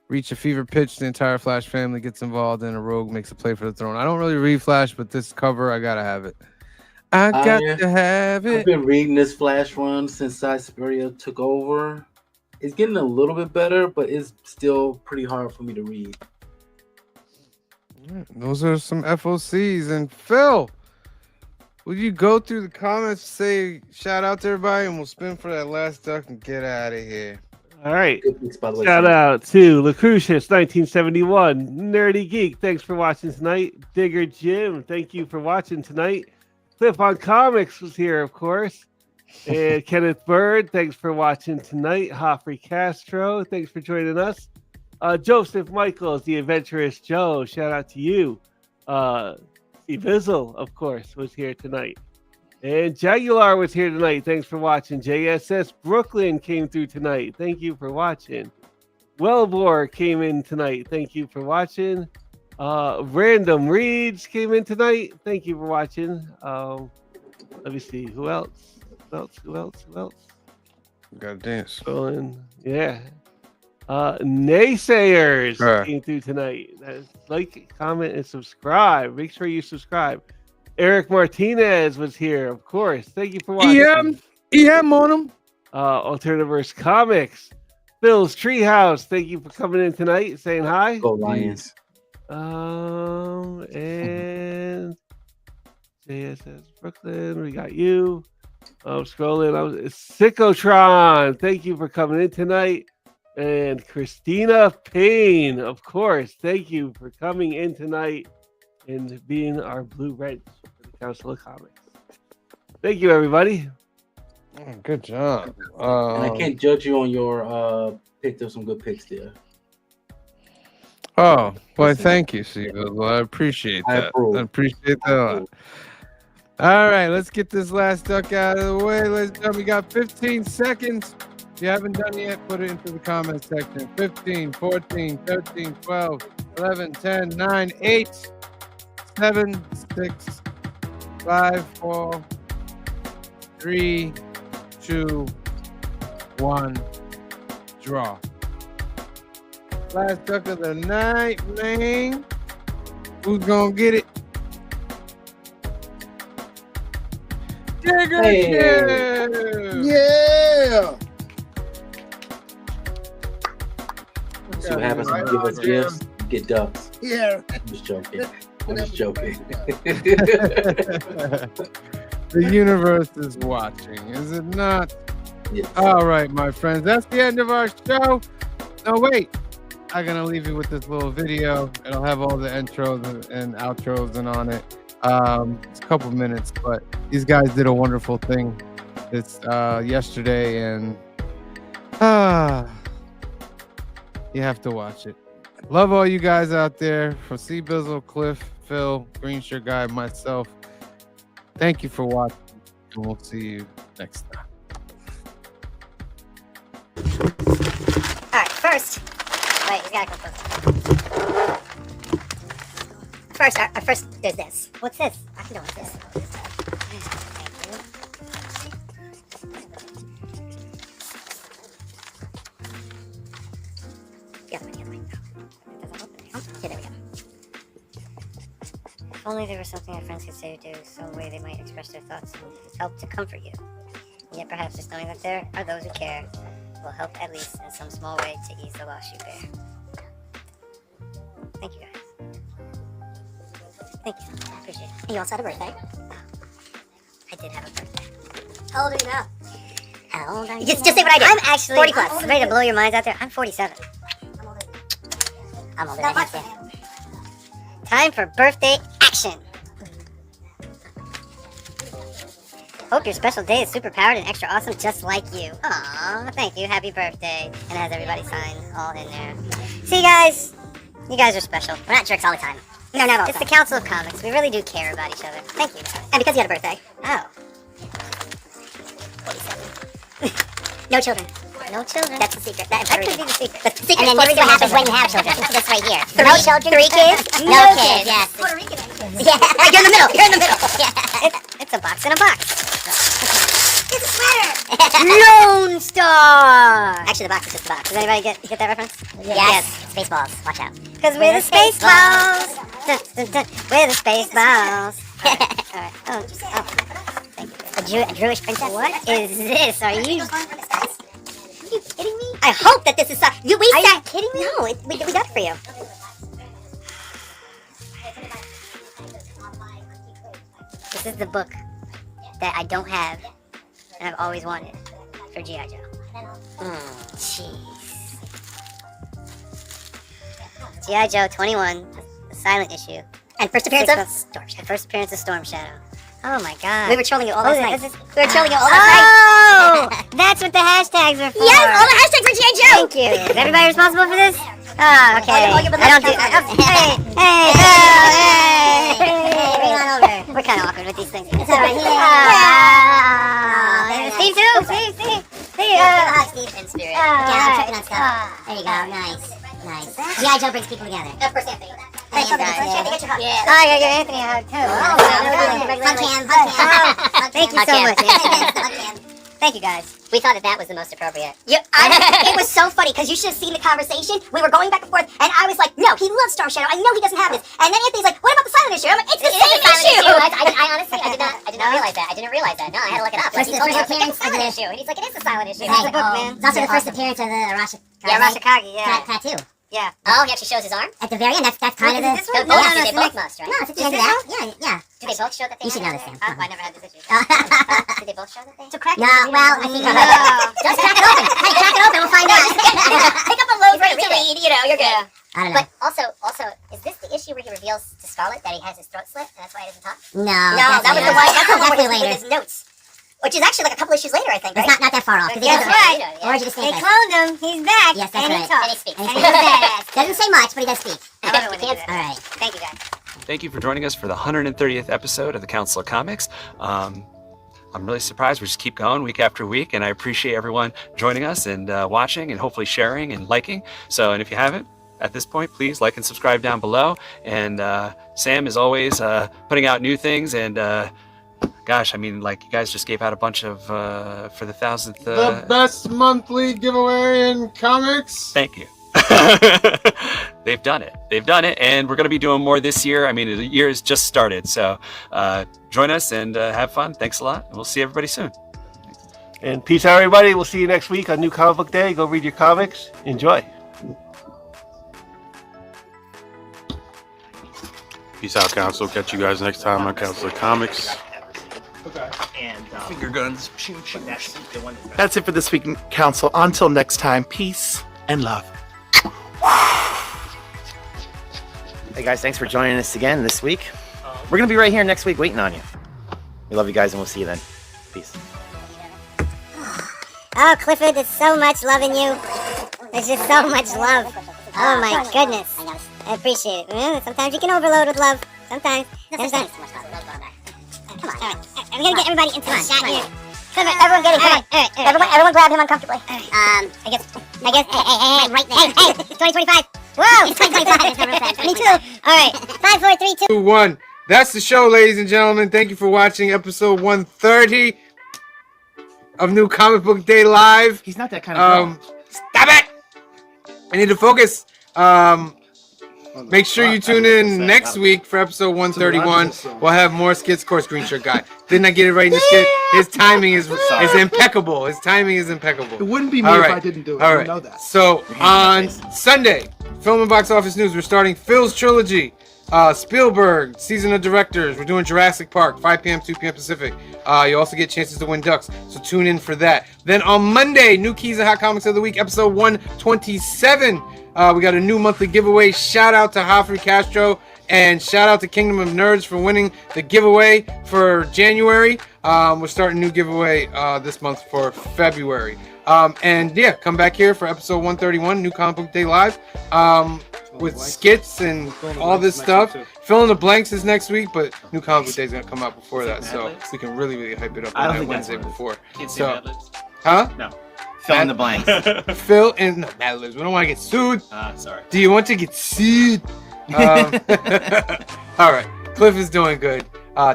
reach a fever pitch. The entire Flash family gets involved, and a rogue makes a play for the throne. I don't really read Flash, but this cover, I gotta have it. I got to have it. I've been reading this Flash run since Siberia took over. It's getting a little bit better, but it's still pretty hard for me to read. Those are some FOCs. And Phil, would you go through the comments, say shout out to everybody, and we'll spin for that last duck and get out of here. All right. By the way, Shout out to Lucretius 1971, Nerdy Geek. Thanks for watching tonight. Digger Jim, thank you for watching tonight. Cliff on Comics was here, of course. And Kenneth Bird, thanks for watching tonight. Hoffrey Castro, thanks for joining us. Joseph Michaels, the adventurous Joe, shout out to you. Steve Vizzle, of course, was here tonight. And Jaguar was here tonight. Thanks for watching. JSS Brooklyn came through tonight. Thank you for watching. Wellbore came in tonight. Thank you for watching. Random Reads came in tonight. Thank you for watching. Let me see. Who else? Who else? Gotta dance. Yeah. Naysayers came through tonight. Like, comment, and subscribe. Make sure you subscribe. Eric Martinez was here, of course. Thank you for watching. EM on him. Alternativerse Comics. Phil's Treehouse. Thank you for coming in tonight, saying hi. Go Lions. And JSS Brooklyn. We got you. I'm scrolling. Sycotron. Thank you for coming in tonight. And Christina Payne, of course. Thank you for coming in tonight and being our blue wrench for the Council of Comics. Thank you, everybody. Good job. And I can't judge you on your pick. There's some good picks there. Oh, well, thank you, Steve. I appreciate that. I appreciate that a lot. All right, let's get this last duck out of the way. Ladies and gentlemen, we got 15 seconds. If you haven't done it yet, put it into the comment section. 15, 14, 13, 12, 11, 10, 9, 8, 7, 6, 5, 4, 3, 2, 1, draw. Last duck of the night, man. Who's gonna get it? Digger Jim! Yeah! See what happens when you give us gifts, you get ducks. Yeah. I'm just joking. I'm just joking. The universe is watching, is it not? Yes. All right, my friends, that's the end of our show. No, wait. I'm going to leave you with this little video. It'll have all the intros and outros and on it. It's a couple minutes, but these guys did a wonderful thing this yesterday, and you have to watch it. Love all you guys out there, from C Bizzle, Cliff, Phil, Green Shirt Guy, myself. Thank you for watching, and we'll see you next time. All right, first. Wait, he's gotta come first. First, our first, there's this. What's this? I can know what's this. The other way. Okay, there we go. If only there was something our friends could say or do, some way they might express their thoughts and help to comfort you. And yet perhaps just knowing that there are those who care will help at least in some small way to ease the loss you bear. Thank you guys. Thank you. I appreciate it. And you also had a birthday? I did have a birthday. How old are you now? How old are you? Just say what I did. I'm actually 40 plus. Ready to blow your minds out there? I'm 47. I'm older than that. Time for birthday action. Hope your special day is super powered and extra awesome just like you. Aww, thank you. Happy birthday. And it has everybody's sign all in there. See, guys? You guys are special. We're not jerks all the time. No, not all the time. It's the Council of Comics. We really do care about each other. Thank you. And because you had a birthday. Oh. 47. No children. No children. That's the secret. That could be the secret. The secret. And then this is what happens when you have children. This right here. No children. 3 kids. No kids. Yes. Puerto Rican. Yeah. You're in the middle. You're in the middle. Yeah. It's a box in a box. It's a sweater. Lone Star. Actually, the box is just a box. Does anybody get that reference? Yes. Spaceballs. Watch out. Because we're the Spaceballs. We're the Spaceballs. All right. Oh. Thank you. A Jewish princess. What is this? Are you kidding me? I hope that this is Are you kidding me? No, we got it for you. This is the book that I don't have and I've always wanted for G.I. Joe. Jeez. G.I. Joe 21, the silent issue. And first appearance of Storm Shadow. First appearance of Storm Shadow. Oh my god. We were trolling you all last night. We were trolling you all last night. Oh! That's what the hashtags are for. Yes, all the hashtags for G.I. Joe! Thank you. Is everybody responsible for this? Oh, okay. I don't do... Hey! Bring it on over. We're kind of awkward with these things. It's alright. Steve too? Steve. Steve in spirit. Yeah, I'm tripping on stuff. There you go. Nice. G.I. Joe brings people together. Of course, Anthony. Thank you, guys. Yeah. Oh, yeah, give Anthony a hug too. Hug hand. Thank you so much. Thank you, guys. We thought that was the most appropriate. Yeah, it was so funny because you should have seen the conversation. We were going back and forth, and I was like, "No, he loves Storm Shadow. I know he doesn't have this." And then Anthony's like, "What about the silent issue?" I'm like, "It's the same issue." I honestly, I did not realize that. I didn't realize that. No, I had to look it up. First appearance of the issue, and he's like, "It is the silent issue." It's a book, man. It's also the first appearance of the Arashikage. Yeah, tattoo. Yeah. Oh, he actually shows his arm? At the very end, that's kind of the... No, they both must, right? No, it's at the end of that. Yeah. Do they both show that they... You should know this, Sam. I never had this issue. Do they both show that they... So crack it. No, well, I think... Just crack it open. Hey, crack it open, we'll find out. Pick up a low grade to read, you're good. I don't know. But also, is this the issue where he reveals to Scarlet that he has his throat slit, and that's why he doesn't talk? No, that was the one with his notes. Which is actually like a couple issues later, I think. Right? It's not that far off. That's right. Origin of Snake. They cloned him. He's back. Yes, that's right. He talks. And he speaks. And he's badass. Doesn't say much, but he does speak. I love it when he does. All right. Thank you, guys. Thank you for joining us for the 130th episode of the Council of Comics. I'm really surprised. We just keep going week after week, and I appreciate everyone joining us and watching and hopefully sharing and liking. So, and if you haven't, at this point, please like and subscribe down below. And Sam is always putting out new things. And gosh, I mean, like, you guys just gave out a bunch of, for the 1000th. The best monthly giveaway in comics. Thank you. They've done it. They've done it. And we're going to be doing more this year. I mean, the year has just started. So join us and have fun. Thanks a lot. And we'll see everybody soon. And peace out, everybody. We'll see you next week on New Comic Book Day. Go read your comics. Enjoy. Peace out, Council. Catch you guys next time on Council of Comics. And Finger guns. the one. That's it for this week, Council. Until next time, peace and love. Hey guys, thanks for joining us again this week. We're gonna be right here next week waiting on you. We love you guys and we'll see you then. Peace. Oh, Clifford, there's so much love in you. There's just so much love. Oh my goodness. I appreciate it. Sometimes you can overload with love. Sometimes. Sometimes. Come on. All right. I'm gonna get everybody into the shot here. Everyone get in. All right. Everyone grab him uncomfortably. I guess. Hey, right there. Hey, it's 2025. Whoa, it's 2025. Me too. All right. 5, 4, 3, 2, 1. That's the show, ladies and gentlemen. Thank you for watching episode 130 of New Comic Book Day Live. He's not that kind of Stop it! I need to focus. Make sure you tune in next week for episode 131. We'll have more skits. Of course, Green Shirt Guy. Didn't I get it right in the skit? His timing is impeccable. His timing is impeccable. It wouldn't be me if I didn't do it. All You right. know that. So on Sunday, Film and Box Office News, we're starting Phil's trilogy. Spielberg, Season of Directors. We're doing Jurassic Park, 5 p.m., 2 p.m. Pacific. You also get chances to win ducks, so tune in for that. Then on Monday, New Keys and Hot Comics of the Week, episode 127. We got a new monthly giveaway. Shout out to Joffrey Castro and shout out to Kingdom of Nerds for winning the giveaway for January. We're starting a new giveaway this month for February. And yeah, come back here for episode 131, New Comic Book Day Live. With skits and all this stuff. Fill in the blanks is next week, but New Comic Book Day is going to come out before that, so we can really hype it up on that Wednesday before. So, huh? No. Fill in the blanks. Fill in the Mad Libs. We don't want to get sued. Sorry. Do you want to get sued? All right. Cliff is doing good.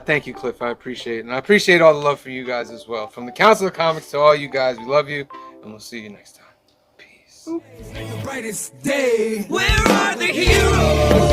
Thank you, Cliff. I appreciate it. And I appreciate all the love for you guys as well. From the Council of Comics to all you guys, we love you, and we'll see you next time. Peace. The brightest day. Where are the heroes?